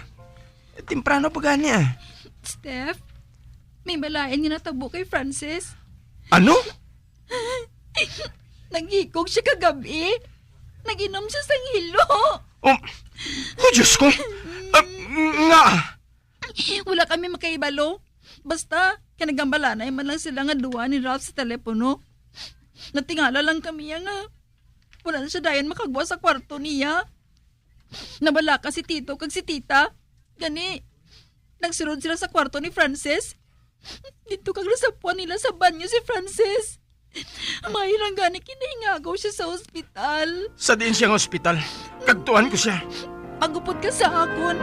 Temprano pa ganya. Steph, may malayan nga natabo kay Francis. Ano? Nagikog siya kagabi. Nag-inom siya sa hilo. Oh Diyos ko! Nga! Wala kami makaibalo. Basta, kanagambalanay man lang sila nga duwa ni Ralph sa telepono. Natingala lang kami nga. Wala na siya dayan makagwa sa kwarto niya. Nabala ka si Tito kag si Tita. Gani, nagsurod sila sa kwarto ni Francis. Dito kag nasapuan nila sa banyo si Francis. Mahirang gani kinahingagaw siya sa ospital. Sa din siyang ospital. Kagtuan ko siya. Pagupot ka sa akon.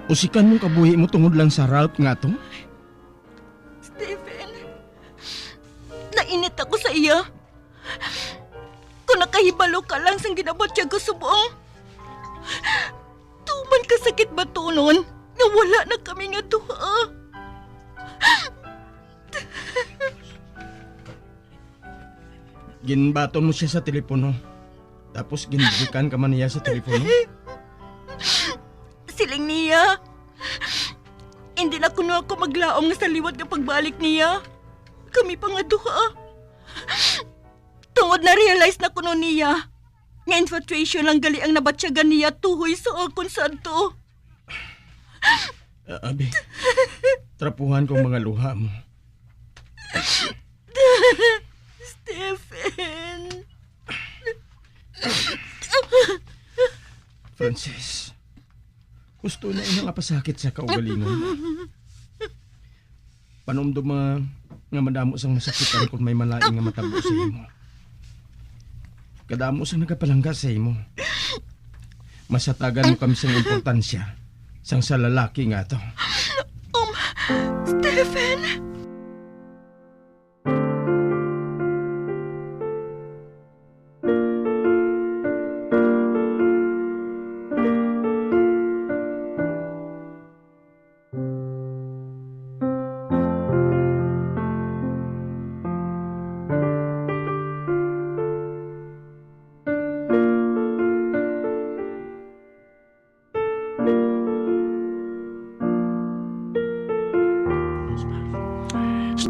Usikan mong kabuhi mo tungod lang sa Ralph nga to? Stephen, nainit ako sa iya. Kung nakahibalo ka lang sang ginabatya ko subong. Tuman ka sakit ba to nun? Nawala na kami nga duha. Ginbaton mo siya sa telepono. Tapos ginbukan ka man niya sa telepono. Siling niya. Hindi na kuno ako maglaom nga sa liwat nga pagbalik niya. Kami pa nga duha. Tungod na realize na kuno niya. Nga infatuation lang gali ang nabatsyagan niya tuhoy sa akon santo. Abi, trapuhan kong mga luha mo. Stephen. Francis. Gusto na ina nga pasakit sa kaugalingon. Panumdum nga madamo sang masakitan kung may malaing nga matabo sa imo. Kadamo sang nagapalangga sa imo. Masatagan mo kami sang importansya sang sa lalaki nga to. Stephen.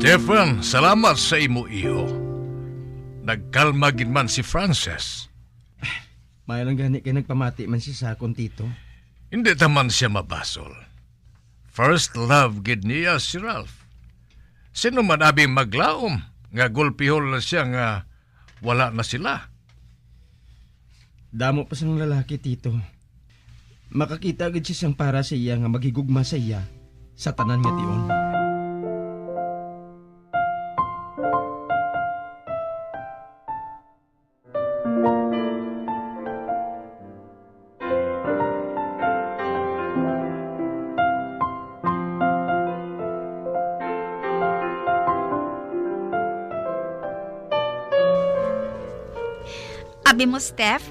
Stephen, salamat sa imo iyo. Nagkalma gid man si Frances. Mayroon gani kay nagpamati man siya sa akon tito. Hindi taman siya mabasol. First love gid niya si Ralph. Sino man abing maglaom nga gulpihol na siya nga wala na sila. Damo pa sang lalaki tito. Makakita gid siya sang para sa iya nga maghigugma sa iya sa tanan nga tion. Abi mo, Steph,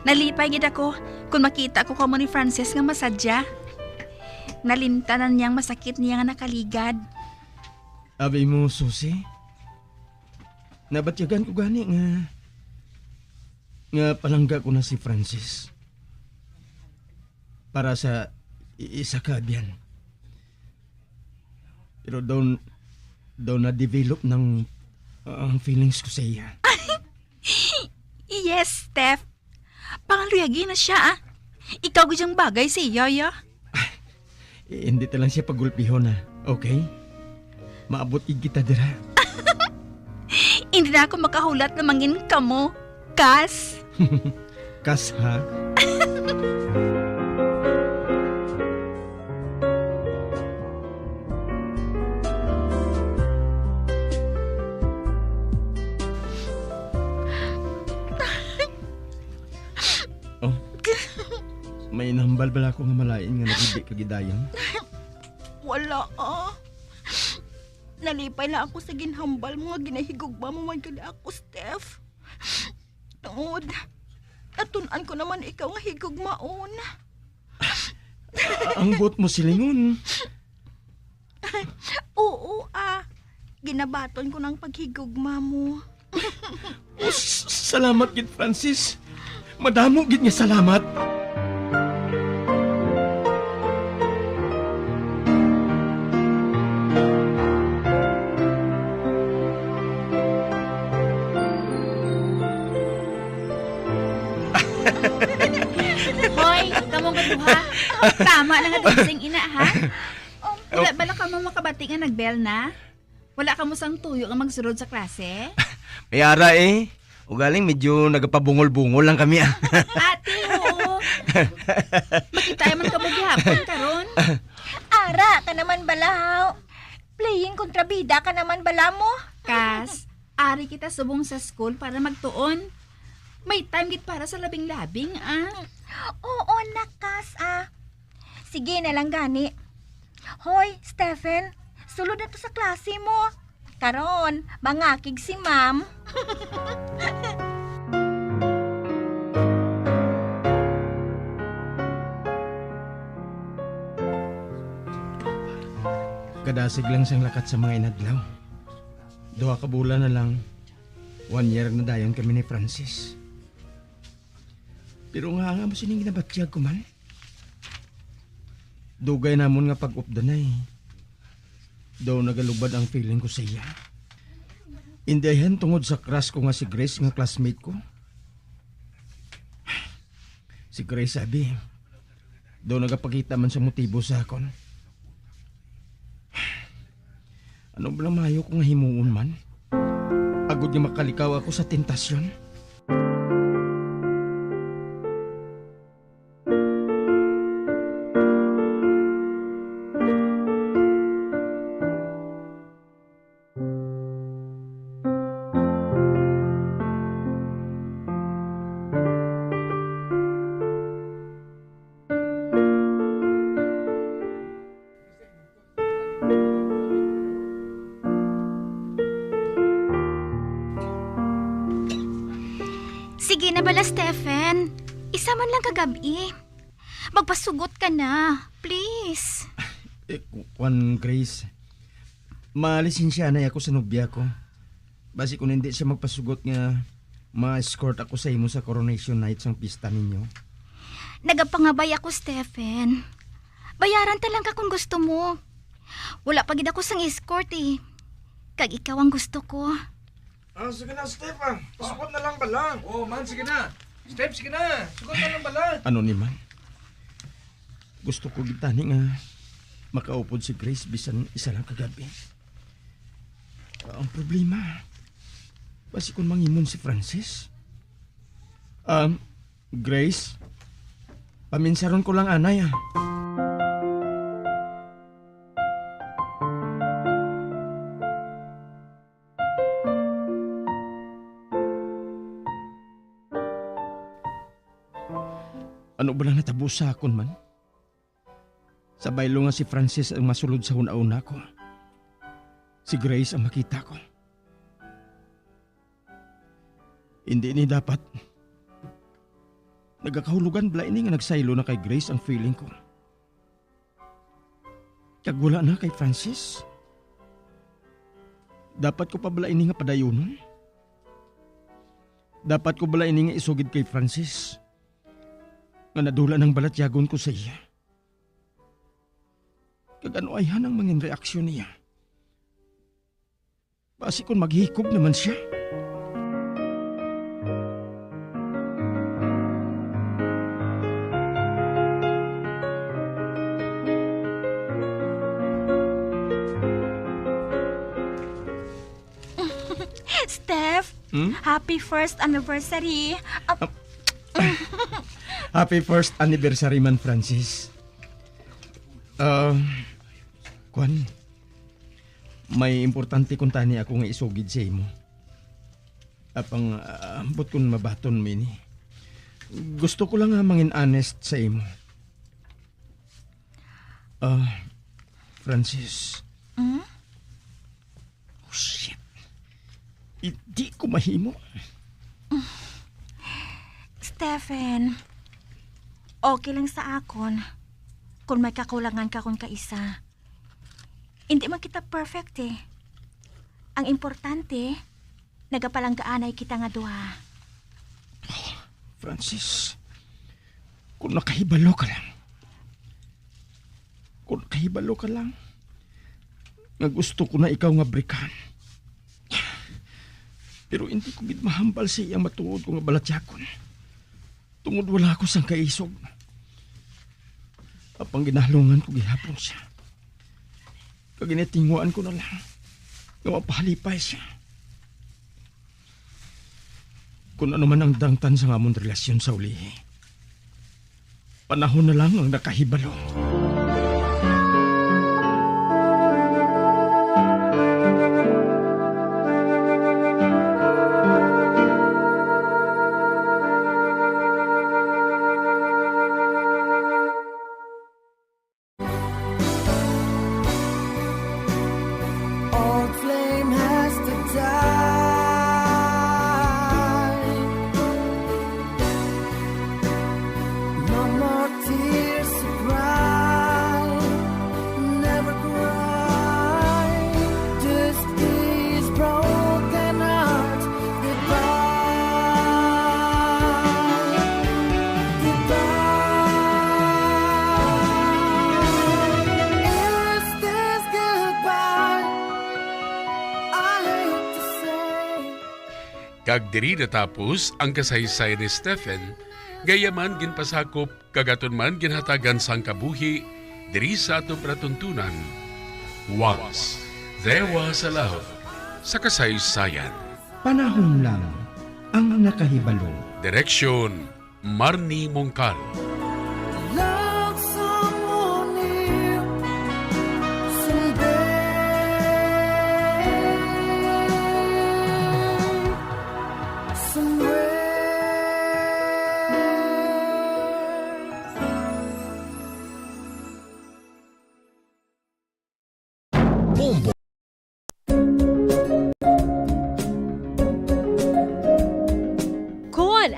nalipay gid ako kung makita ko kamo ni Francis nga masadya. Nalimtanan niyang masakit niya nga nakaligad. Abi mo, Susi. Nabatyagan ko gani nga palangga ko na si Francis. Para sa isa ka biyan. Pero daw na-develop ng ang feelings ko sa iya. Yes, Steph. Pangaluyagi na siya, ah. Ikaw gudyang bagay sa iyo, ya. Hindi talang siya pagulpihon na, okay? Maabot kita dira. Hindi na ako makahulat na mangin ka mo, Kas. Kas, ha? May nahambal bala ko nga malain nga nagibig kagidayan. Wala, ah. Nalipay na ako sa ginhambal mo nga ginahigugma mo man gali ako, Steph. Tungod, natunan ko naman ikaw nga higugmaon. Ang bot mo silingon. Oo, ah. Ginabaton ko ng paghigugma mo. Salamat gid, Francis. Madamo gid nga salamat. Hoy, kamong kaduha. Tama na nga dinsing ina, ha? Wala bala ka mo makabati nga nagbel na? Wala ka mo sang tuyo nga magsurod sa klase? May ara eh. Ugaling medyo nagapabungol-bungol lang kami. Ate, oo. Makita man ka mo gihapon karon. Ara, ka naman balaw. Playing kontrabida ka naman bala mo. Kas, ari kita subong sa school para magtuon. May time git para sa labing-labing, ah. Oo, nakas, ah. Sige na lang gani. Hoy, Stephen, sulod na to sa klase mo. Karon, mangakig si ma'am. Kadasig lang siyang lakat sa mga inadlaw. 2 ka bulan na lang, 1 year na dayon kami ni Francis. Pero nga mo sining ginabatyag ko man. Dugay namon nga pag-updanay. Daw nagalubad ang feeling ko sa iya. Indihan tungod sa crush ko nga si Grace nga classmate ko. Si Grace sabi, daw nagapakita man sa motibo sa akon. Ano ba lang mayo ko nga himuon man? Agod nga makalikaw ako sa tentasyon. Sige na bala, Stephen. Isa man lang kagabi. Magpasugot ka na. Please. Juan Grace, malisensya na ako sa nobya ko. Basi kung hindi siya magpasugot nga, ma-escort ako sa imo sa coronation night sang pista ninyo. Nagapangabay ako, Stephen. Bayaran talang ka kung gusto mo. Wala pa gid ako sang escort eh. Kag ikaw ang gusto ko. Sige na, Steph. Pasugot na lang bala. Oh, man, sige na. Steph, sige na. Sugot na lang bala. Ano ni man? Gusto ko gitani nga makaupod si Grace bisan isa lang kagabi. Ang problema, basi kung mangimon si Francis. Grace, paminsaron ko lang anay ah. Ano ba lang natabo sa akon man? Sa baylo nga si Francis ang masulod sa una-una ko. Si Grace ang makita ko. Hindi ni dapat. Nagakahulugan bala ini nga nagsaylo na kay Grace ang feeling ko. Kag wala na kay Francis. Dapat ko pa bala ini nga padayonon? Dapat ko bala ini nga isugid kay Francis? Nga nadula ng balatyagon ko sa iya. Kag ano ay hanang mangin reaksyon niya? Basi kung maghikog naman siya. Steph, happy first anniversary. Happy first anniversary man, Francis. Kwan, may importante kung tani ako nga isugid sa imo. Apang ambot kung mabaton mo ini. Gusto ko lang nga mangin honest sa imo. Francis. Oh, shit. Hindi ko mahimo. Stephen, okay lang sa akon kung may kakulangan ka kung kaisa. Hindi man kita perfect eh. Ang importante, nagapalanggaanay kita nga duha. Francis, kung nakahibalo ka lang. Kung nakahibalo ka lang, nga gusto ko na ikaw nga brikan. Pero hindi ko gid mahambal sa iyang matuod ko nga balatyakon. Tungod wala ako sang kaisog. Apang ginahalungan ko gihapon siya. Kaginitinguan ko na lang nga mapahalipay siya. Kung ano man ang dangtan sa among relasyon sa ulihi, panahon na lang ang nakahibalo. Old flame has to die. No more tears to cry. Never cry. Just these broken hearts goodbye. Goodbye. Is this goodbye? Kag diri natapos ang kasaysay ni Stephen, gayaman ginpasakop kagaton man ginhatagan sang kabuhi diri sa atong pratuntunan. Once there was a love sa kasaysayan. Panahon lang ang nakahibalo. Direksyon Marnie Mongcal. Love someone new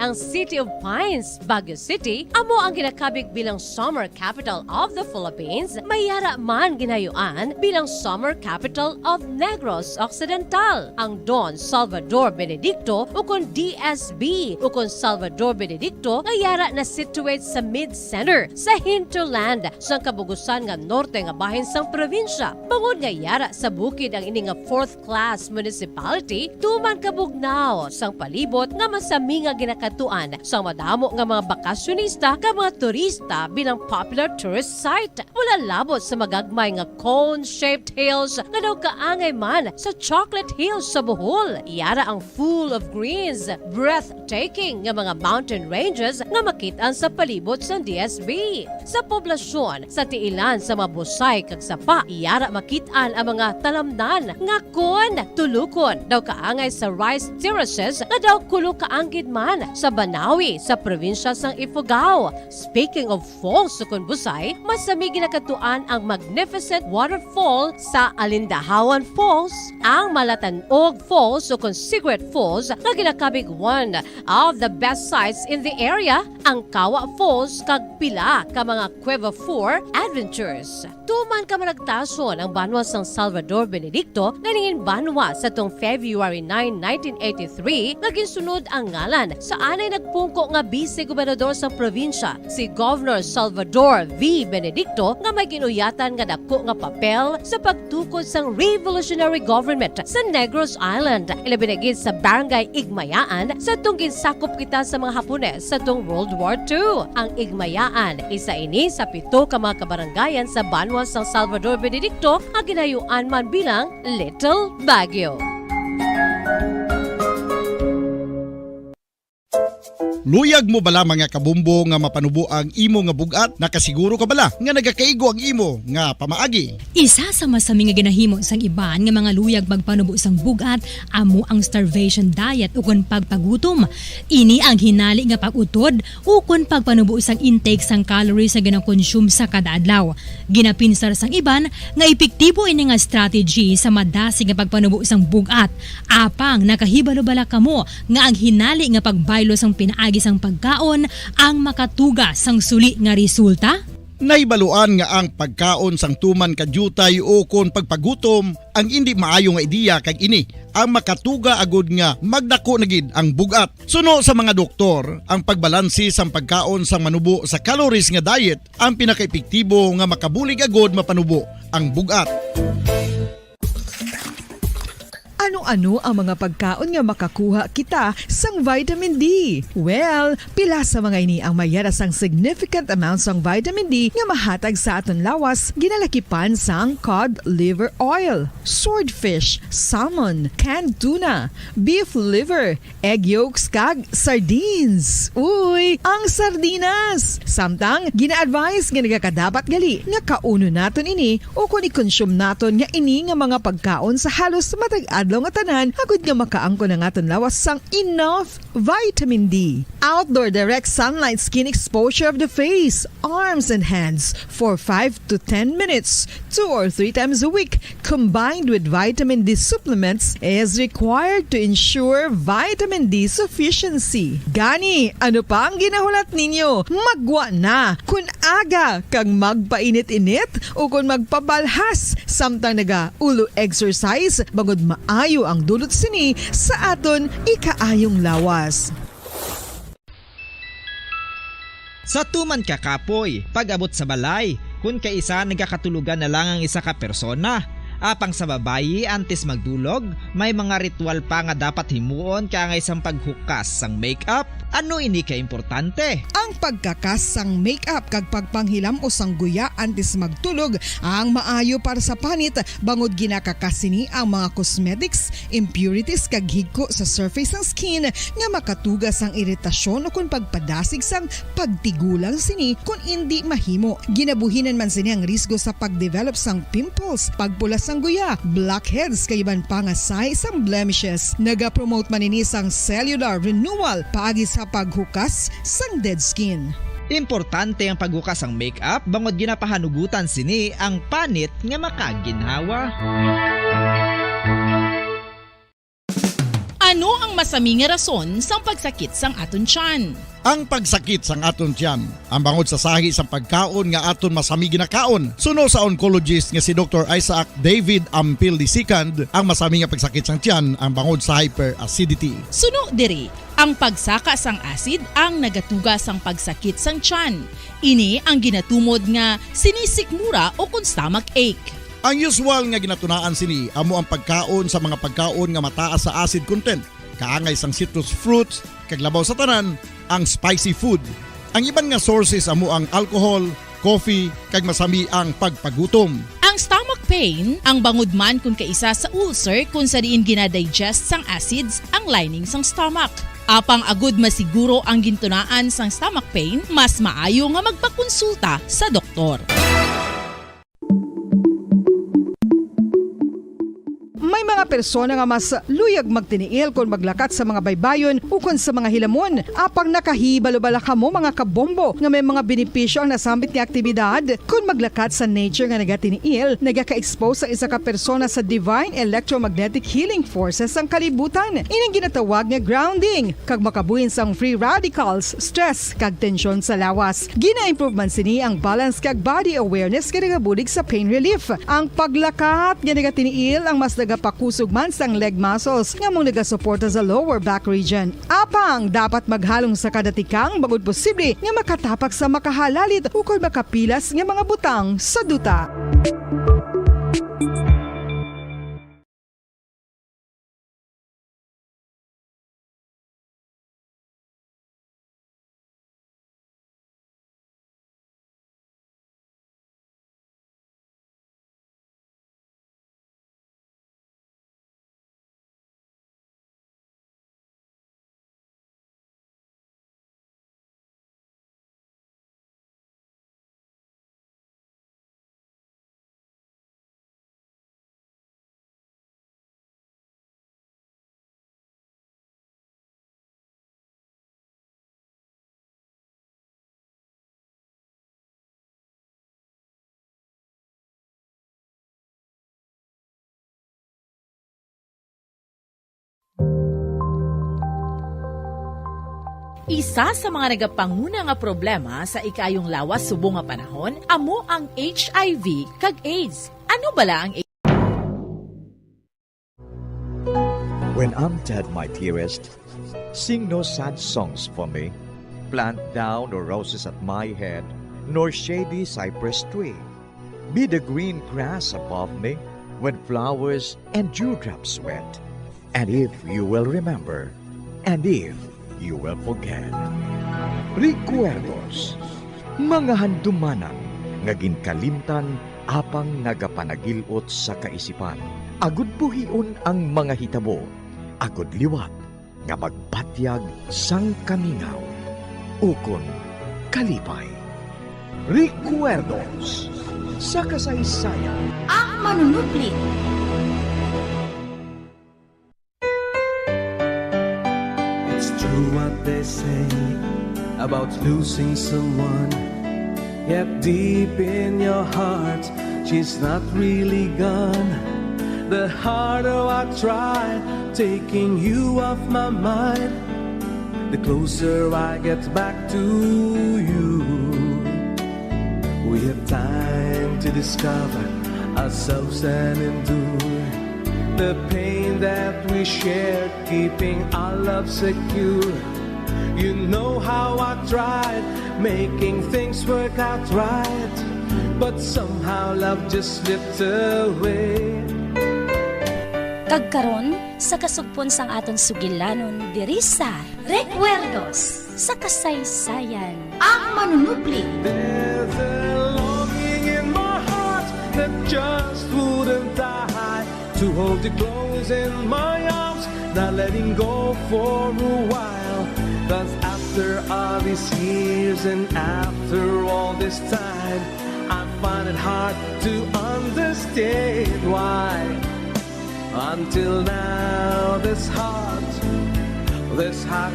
ang City of Pines, Baguio City, amo ang ginakabig bilang Summer Capital of the Philippines, mayara man ginayuan bilang Summer Capital of Negros Occidental. Ang Don Salvador Benedicto ukon DSB ukon Salvador Benedicto ngayara na situate sa mid-center sa hinterland sang kabugusan nga norte nga bahin sang probinsya. Bangod ngayara sa bukid ang ini nga 4th class municipality, tuman kabugnaw sang palibot nga masami nga ginakatuan sa madamo nga mga bakasyonista ka mga turista bilang popular tourist site. Wala labot sa magagmay nga cone-shaped hills nga daw kaangay man sa Chocolate Hills sa Bohol. Iyara ang full of greens, breathtaking nga mga mountain ranges nga makitaan sa palibot sa DSB. Sa poblasyon, sa tiilan sa mga busay kag sapa, iyara makitaan ang mga talamnan nga kon tulukon daw kaangay sa rice terraces nga daw kulo kaanggid man sa Banawi sa probinsya sang Ifugao. Speaking of falls sa Busay, masami ginakatuan ang magnificent waterfall sa Alindahawan Falls, ang Malatanog Falls o Secret Falls na ginakabig one of the best sites in the area, ang Kawa Falls kag pila ka mga Cueva 4 adventures. Tuman ka managtason ang banwa sang Salvador Benedicto ganingin banwa sa tong February 9, 1983 naging sunod ang ngalan sa anay nagpungko nga vice-gobernador sa probinsya si Governor Salvador V. Benedicto nga may ginuyatan nga dako nga papel sa pagtukod sang revolutionary government sa Negros Island. Ilabi na gid sa barangay Igmayaan sa tong ginsakop kita sa mga Hapones sa tong World War II. Ang Igmayaan isa ini sa 7 ka mga kabarangayan sa Banwa San Salvador Benedicto nga ginayuan man bilang Little Baguio. Luyag mo bala mga kabumbo nga mapanubo ang imo nga bugat? Nakasiguro ka bala nga nagakaigo ang imo nga pamaagi? Isa sa masami nga ginahimo sang iban nga mga luyag magpanubo sang bugat amo ang starvation diet ukon pagpagutom. Ini ang hinali nga pag-utod ukon pagpanubo sang intake sang calories sa ginakonsume sa kada adlaw. Ginapinsar sang iban nga epektibo ini nga strategy sa madasi nga pagpanubo sang bugat. Apang nakahibalo-bala kamo nga ang hinali nga pagbaylo sang pinaagi sang pagkaon ang makatuga sang suli nga resulta? Naibaluan nga ang pagkaon sang tuman kadyutay o kon pagpagutom ang hindi maayo nga ideya kag ini ang makatuga agud nga magdako na gid ang bugat. Suno sa mga doktor, ang pagbalansi sang pagkaon sang manubo sa calories nga diet ang pinakaepektibo nga makabulig agud mapanubo ang bugat. Ano-ano ang mga pagkaon nga makakuha kita sang vitamin D? Well, pila sa mga ini ang mayara sang significant amount sang vitamin D nga mahatag sa aton lawas ginalakipan sang cod liver oil, swordfish, salmon, canned tuna, beef liver, egg yolks kag sardines. Uy, ang sardinas! Samtang gina-advise nga nagakadapat gali nga kauno naton ini o kung i-consume naton nga ini nga mga pagkaon sa halos matag adlaw nga tanan agud nga makaangko na aton lawas sang enough vitamin D. Outdoor direct sunlight skin exposure of the face, arms and hands for 5 to 10 minutes 2 or 3 times a week combined with vitamin D supplements is required to ensure vitamin D sufficiency. Gani, ano pa ang ginahulat ninyo? Magwa na kun aga kang magpainit-init o kun magpabalhas samtang naga ulo exercise bangod maayo ang dulot sini sa aton ikaayong lawas. Sa tuman ka kapoy, pag-abot sa balay, kung kaisa nagakatulugan na lang ang isa ka persona. Apang sa babayi antes magdulog, may mga ritual pa nga dapat himuon kaya nga isang paghukas sang makeup. Ano ini ka importante? Ang pagkakas sang makeup kag pagpanghilam o sang guya antes magtulog ang maayo para sa panit bangod ginakakasini ang mga cosmetics, impurities kag higko sa surface ng skin nga makatugas sang iritasyon o kung pagpadasig sang pagtigulang sini kung hindi mahimo. Ginabuhinan man sini ang risgo sa pagdevelop sang pimples, pagpula sang guya, blackheads kay iban pa nga size sang blemishes. Naga-promote man ini sang cellular renewal paagi sa paghukas sang dead skin. Importante ang paghukas ang makeup bangod ginapahanugutan sini ang panit nga makaginhawa. Ano ang masami nga rason sang pagsakit sang aton tiyan? Ang pagsakit sang aton tiyan, ang bangod sa sahi sang pagkaon nga aton masami ginakaon. Suno sa oncologist nga si Dr. Isaac David Ampil II, ang masami nga pagsakit sang tiyan ang bangod sa hyperacidity. Suno diri, ang pagsaka sang acid ang nagatuga sang pagsakit sang tiyan. Ini ang ginatumod nga sinisikmura o kung stomach ache. Ang usual nga ginatunaan sini amo ang pagkaon sa mga pagkaon nga mataas sa acid content, kaangay sang citrus fruits, kag labaw sa tanan ang spicy food. Ang iban nga sources amo ang alcohol, coffee, kag masami ang pagpagutom. Ang stomach pain ang bangod man kung kaisa sa ulcer kung sa diin ginadigest sang acids ang lining sang stomach. Apang agud masiguro ang gintunaan sang stomach pain, mas maayo nga magpakonsulta sa doktor. May mga persona nga mas luyag magtiniil kung maglakat sa mga baybayon o kung sa mga hilamon. Apang nakahibalo-bala ka mo mga kabombo nga may mga benepisyo ang nasambit nga aktibidad. Kung maglakat sa nature nga nagatiniil, nagaka-expose sa isa ka persona sa divine electromagnetic healing forces ang kalibutan. Inang ginatawag nga grounding, kag makabuhin sang free radicals, stress, kag tensyon sa lawas. Gina-improve man sini ang balance kag body awareness nga nagabulig sa pain relief. Ang paglakat nga nagatiniil ang mas nagapakusa ug man sang leg muscles nga mong nagasuporta sa lower back region. Apang dapat maghalong sa kada tikang bangod posible nga makatapak sa makahalalit ukol makapilas nga mga butang sa duta. Isa sa mga nagapanguna nga problema sa ikayong lawas subong nga panahon amo ang HIV kag AIDS. Ano bala ang AIDS? When I'm dead, my dearest, sing no sad songs for me. Plant down no roses at my head, nor shady cypress tree. Be the green grass above me when flowers and dewdrops wet. And if you will remember, and if you will forget. Recuerdos, mga handumanan, nga ginkalimtan apang nagapanagilot sa kaisipan. Agud buhion ang mga hitabo, agud liwat, nga magpatyag sang kamingaw. Ukon kalipay. Recuerdos, sa kasaysayan. Ang manunubli. True what they say about losing someone, yet deep in your heart she's not really gone. The harder I try taking you off my mind, the closer I get back to you. We have time to discover ourselves and endure the pain that we shared, keeping our love secure. You know how I tried making things work out right, but somehow love just slipped away. Kagkaron sa kasugpon sang aton sugilanon diri sa Recuerdos sa kasaysayan. Ang manunubli. There's a longing in my heart that just wouldn't die, to hold you close in my arms, not letting go for a while. 'Cause after all these years and after all this time, I find it hard to understand why. Until now, this heart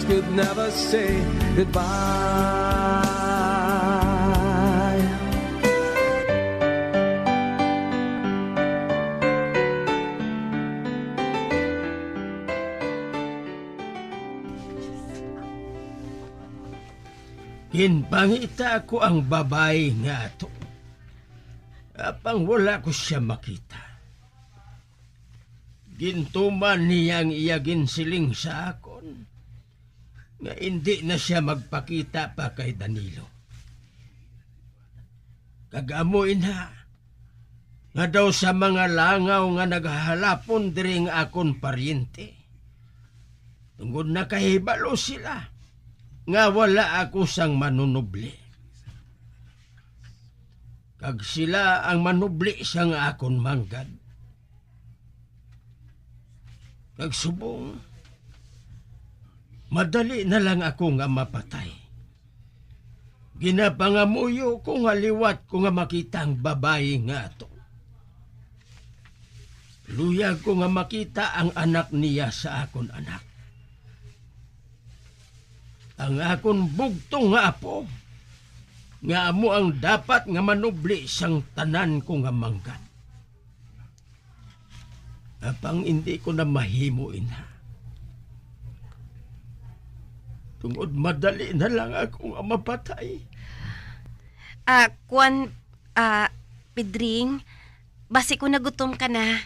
could never say goodbye. Ginpangita ko ang babae nga to. Apang wala ko siya makita. Gintuman niyang iya ginsiling sa akon nga hindi na siya magpakita pa kay Danilo. Kagamoy na nga daw sa mga langaw nga naghahalapon diri nga akon paryente. Tungod na kahibalo sila nga wala ako sang manunubli. Kag sila ang manubli sang akon manggad. Kag subong, madali na lang ako nga mapatay. Ginapangamuyo ko nga liwat ko nga makita ang babae nga to. Luyag ko nga makita ang anak niya sa akon anak. Ang akon bugtong nga apo, nga amo ang dapat nga manubli sang tanan ko nga manggan. Apang hindi ko na mahimuin ha. Tungod madali na lang ako nga mapatay. Pedring, basi ko nagutom ka na.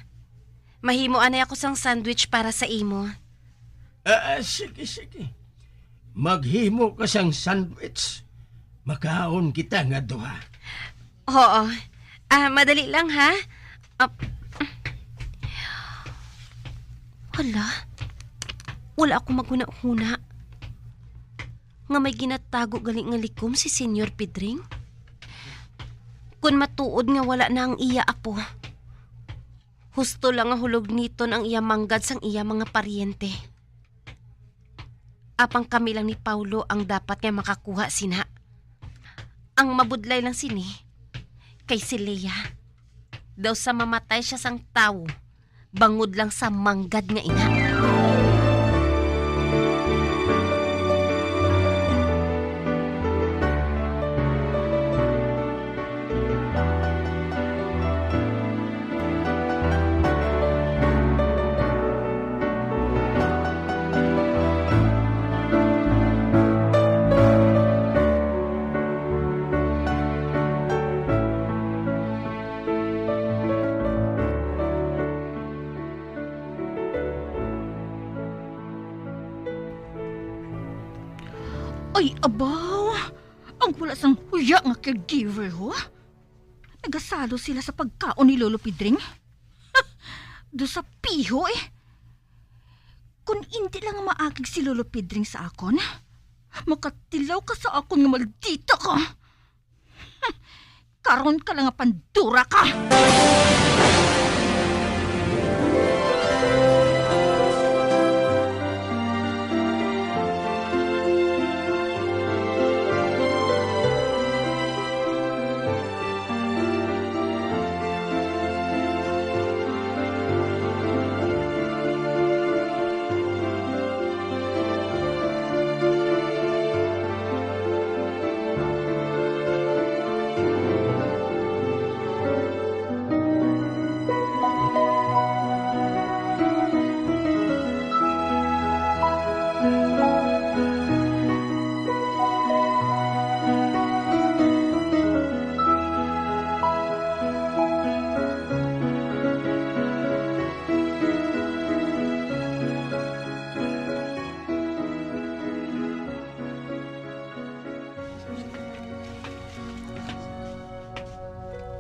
Mahimo anay ako sang sandwich para sa imo. Sige. Maghimo ka sang sandwich. Makaon kita nga duha. Oo. Madali lang ha. Wala ako maguna-huna. Nga may ginatago galing nga likom si Senyor Pedring. Kung matuod nga wala na ang iya apo. Husto lang nga hulog niton ang iya manggad sang iya mga paryente. Apang kami lang ni Paulo ang dapat nga makakuha sina. Ang mabudlay lang sini, kay si Leia. Daw sa mamatay siya sang tao, bangod lang sa manggad nga ina. Ay, abaw! Ang wala sang huya nga caregiver, ho? Nagasalo sila sa pagkaon ni Lolo Pedring? Do sa piho, eh. Kung hindi lang maagig si Lolo Pedring sa akon, makatilaw ka sa akon nga maldita ka. Karon ka lang nga pandura ka!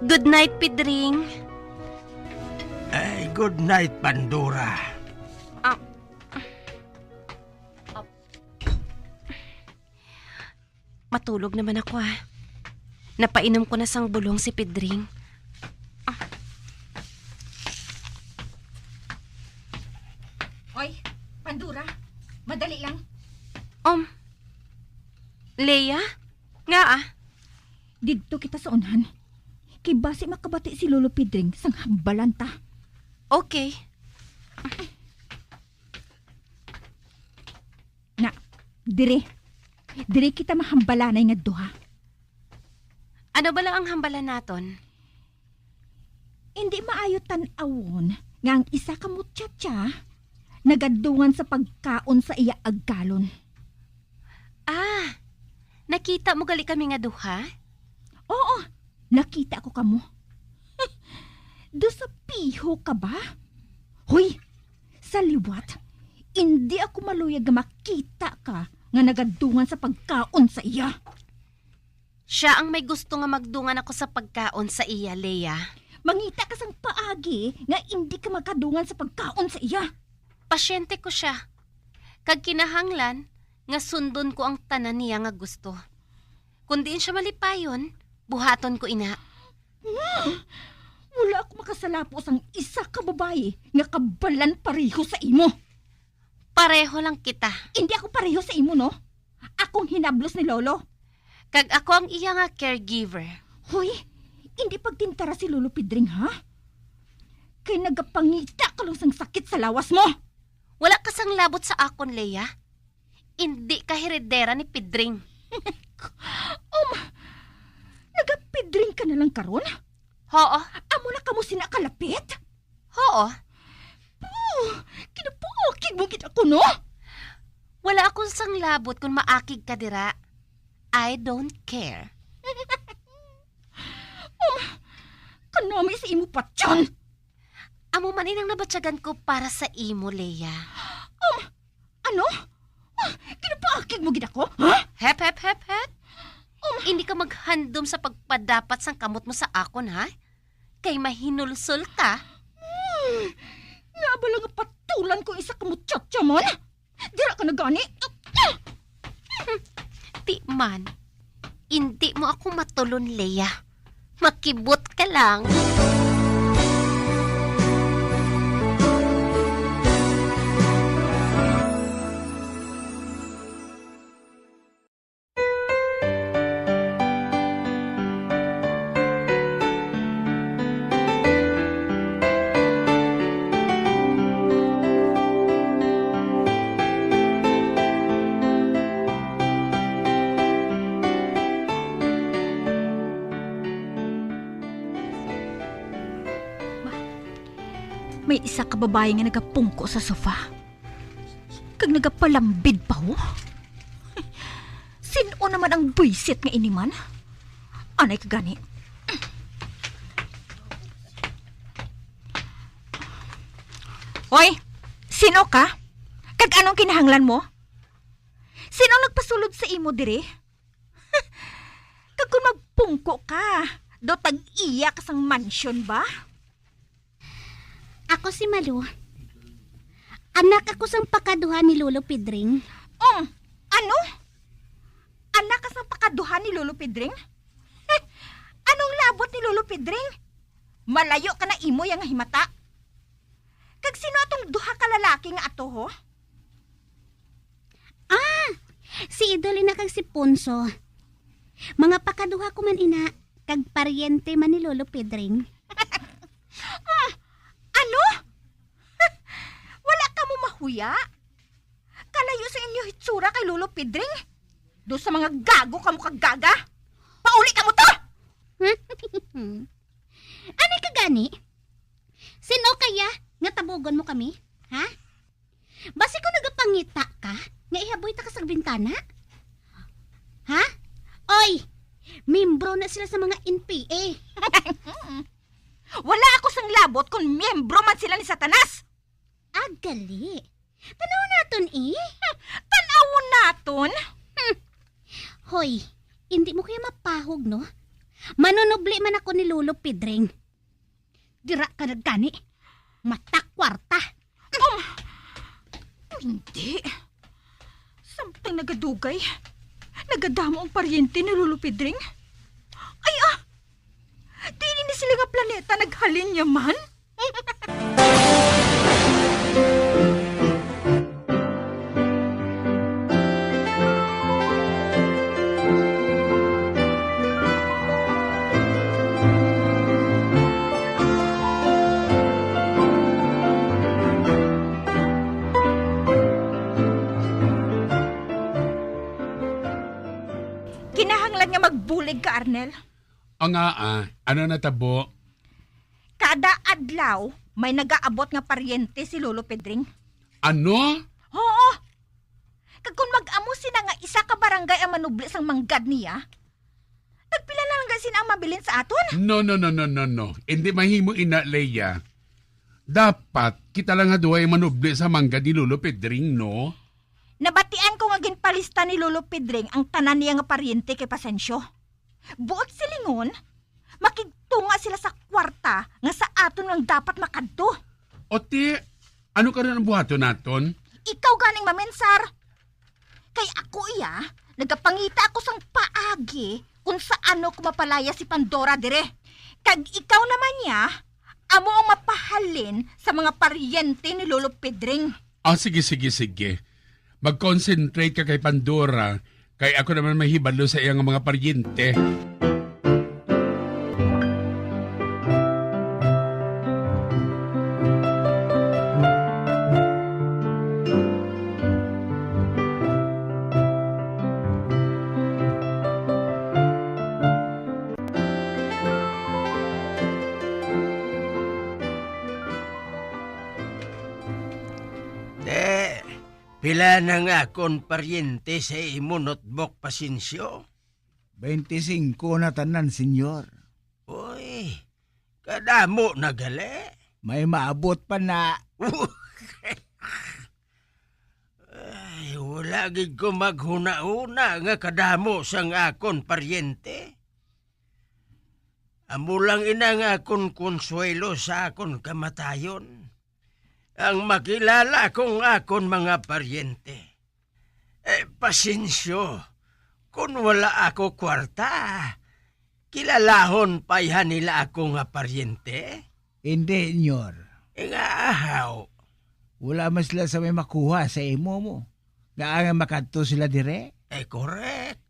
Good night, Pedring. Ay, good night, Pandora. Matulog naman ako Napainom ko na sang bulong si Pedring. Oy, Pandora, madali lang. Leia? Nga Didto kita sa unhan. Kay base makabati si Lolo Pedring sang hambalanta. Okay. Na, dire kita mahambalanay nga duha. Ano ba lang ang hambalan naton? Hindi maayo tan-awon nga ang isa ka muchacha nagadungan sa pagkaon sa iya aggalon. Nakita mo gali kami nga duha? Oo, nakita ko kamo. Do sa piho ka ba? Hoy, sa liwat, hindi ako maluyag nga makita ka nga nagadungan sa pagkaon sa iya. Siya ang may gusto nga magdungan ako sa pagkaon sa iya, Leia. Mangita ka sang paagi nga hindi ka magkadungan sa pagkaon sa iya. Pasyente ko siya. Kag kinahanglan, nga sundon ko ang tanan niya nga gusto. Kung diin siya malipayon, buhaton ko ina. Wala ako makasalapo sang isa ka babae nga kabalan pareho sa imo. Pareho lang kita. Hindi ako pareho sa imo, no? Akong hinablos ni Lolo. Kag ako ang iya nga caregiver. Hoy, hindi pagtintara si Lolo Pedring, ha? Kay nagapangita ka lang sang sakit sa lawas mo. Wala ka sang labot sa akon, Leia. Hindi ka heredera ni Pedring. Nagapidring ka na lang karon? Oo. Amo na kamo sinakalapit? Oo. Kinapaakig mo kita ko, no? Wala akong sang labot kung maakig ka dira. I don't care. Kanami sa imo patyan. Amo man inang nabatsagan ko para sa imo, Leia. Ano? Kinapaakig mo gid ako? Ha? Hep. Hindi ka maghandom sa pagpadapat sang kamot mo sa akon, ha? Kay mahinulsol ka. Nga ba lang patulan ko isa ka muchacha man? Dira ka na gani? Di man. Hindi mo ako matulon, Leia. Makibot ka lang. May isa ka babae nga nagapungko sa sofa. Kag nagapalambid pa ho. Sino naman ang buisit nga iniman? Anay ka gani? Hoy! Sino ka? Kag anong kinahanglan mo? Sino nagpasulod sa imo dire? Kag kung magpungko ka, do tag-iya ka sang mansyon ba? Ako si Malu. Anak ako sang pakaduha ni Lolo Pedring. Ano? Anak ka sang pakaduha ni Lolo Pedring? Anong labot ni Lolo Pedring? Malayo ka na imo yang himata. Kag sino atong duha ka lalaki nga ato ho? Si Idol na kag si Ponso. Mga pakaduha ko man ina, kag paryente man ni Lolo Pedring. Ano? Wala ka mo mahuya? Kalayo sa inyo hitsura kay Lolo Pedring? Do sa mga gago ka mo kagaga? Pauli ka mo to! Ano ka gani? Sino kaya nga tabugon mo kami? Ha? Basi ko nagapangita ka, nga ihaboy ta ka sa bintana? Ha? Oy! Membro na sila sa mga NPA. Wala ako sang labot kung miyembro man sila ni Satanas. Gali. Tanawon naton Tanawon naton? Hoy, hindi mo kaya mapahog, no? Manunubli man ako ni Lolo Pedring. Dira ka na gani. Matakwarta. Hindi. Sampang nagadugay. Nagadamo ang paryente ni Lolo Pedring. Ay di ni sila nga planeta naghalin niya man? Kinahanglan nga magbulig ka, Arnel. Ano natabo? Kada adlaw, may nagaabot nga paryente si Lolo Pedring. Ano? Oo. Kag kung mag-amo sina nga isa ka barangay ang manubli sang manggad niya, nagpila na lang sina ang mabilin sa aton? No. Hindi mahimo ina, Leia. Dapat kita lang nga duway manubli sa mangga ni Lolo Pedring, no? Nabatian ko nga ginpalista ni Lolo Pedring ang tanan niya nga paryente kay Pasensyo. Buot silingon, makigtunga sila sa kwarta nga sa aton ang dapat makadto. Oti, ano ka rin ang buhato naton? Ikaw ganing mamensar. Kay ako nagapangita ako sang paagi kung saano ko mapalaya si Pandora dire. Kag ikaw naman niya, amo ang mapahalin sa mga paryente ni Lolo Pedring. Sige. Mag-concentrate ka kay Pandora. Kay ako naman mahibalo sa iyang mga paryente. Pila na nga kon paryente sa imo notebook, Pasensyo? 25 na tanan, senyor. Uy, kadamo na gali. May maabot pa na. Ay, wala gid ko maghuna-una nga kadamo sang akon paryente. Amo lang ina nga akon konsuelo sa akon kamatayon. Ang makilala kong akon mga paryente. Pasensyo, kung wala ako kwarta, kilalahon payhan nila ako nga paryente? Hindi, Nyor. Nga ahaw. Wala man sila sa may makuha sa imo mo. Nga ang makadto sila dire? Correct.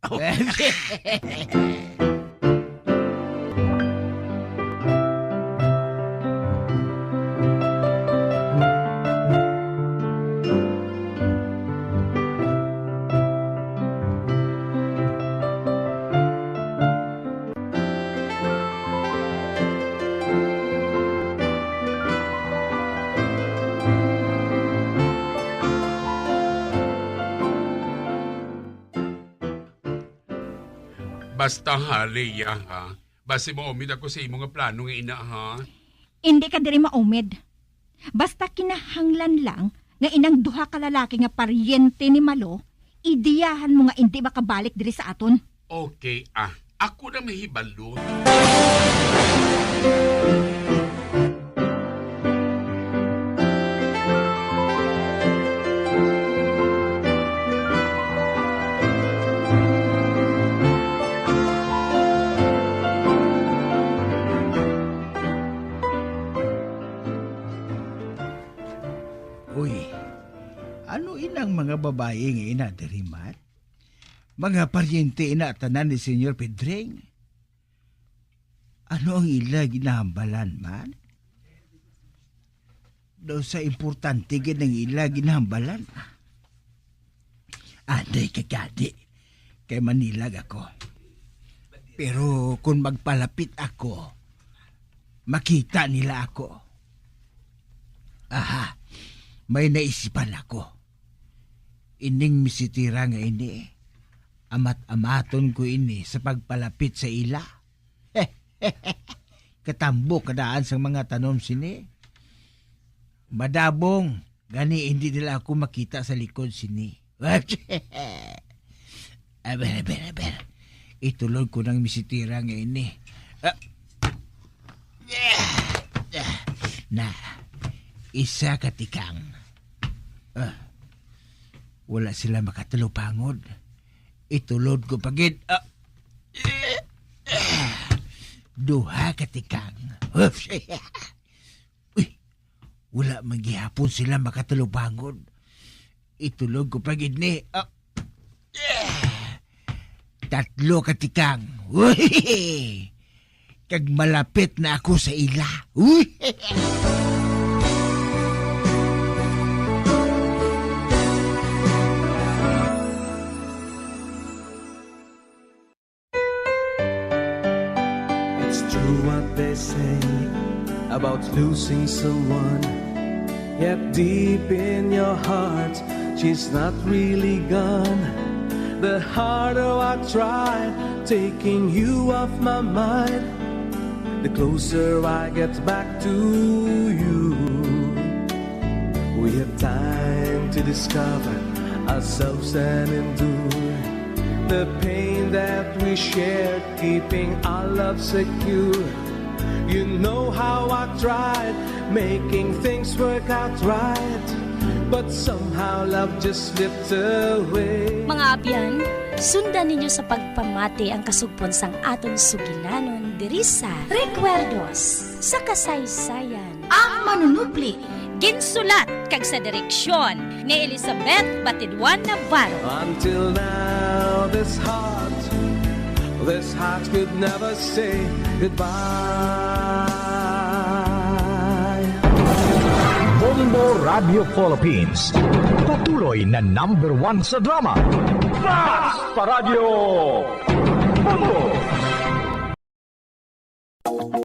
Basta ha, Leia ha. Basta maumid ako sa imong plano nga ina ha. Hindi ka diri maumid. Basta kinahanglan lang nga inang duha ka lalaki nga paryente ni Malo, idiyahan mo nga hindi makabalik diri sa aton. Okay ako na mahibalo. Ano inang mga babae nga inadirimat? Mga paryente ina tanan ni Senyor Pedring? Ano ang ila ginahambalan man? Daw sa importante gid ang ila ginahambalan. Anday kagadi, kay Manilag ako. Pero kung magpalapit ako, makita nila ako. Aha, may naisipan ako. Ining misitira nga ini, amat-amaton ko ini sa pagpalapit sa ila. Katambo kadaan sa mga tanom sini. Madabong, gani hindi nila ako makita sa likod sini. Aber. Itulog ko ng misitira nga ini. Na, isa katikang. Wala sila makatulupangod. Itulod ko pagid. Duha katikang. Uy, wala magihapon sila makatulupangod. Itulog ko pagid ni. Tatlo katikang. Uy, kag malapit na ako sa ila. Uy. What they say about losing someone, yet deep in your heart she's not really gone. The harder I try taking you off my mind, the closer I get back to you. We have time to discover ourselves and endure the pain that we shared, keeping our love secure. You know how I tried making things work out right, but somehow love just slipped away. Mga abyan, sundan ninyo sa pagpamati ang kasugpon sang aton sugilanon diri sa Recuerdos sa Kasaysayan. Ang manunupli ginsulat kag sa direksyon ni Elizabeth Batidwan Navarro. Until now, this heart could never say goodbye. Bombo Radio Philippines, patuloy na #1 sa drama. Mas Paradyo Bombo!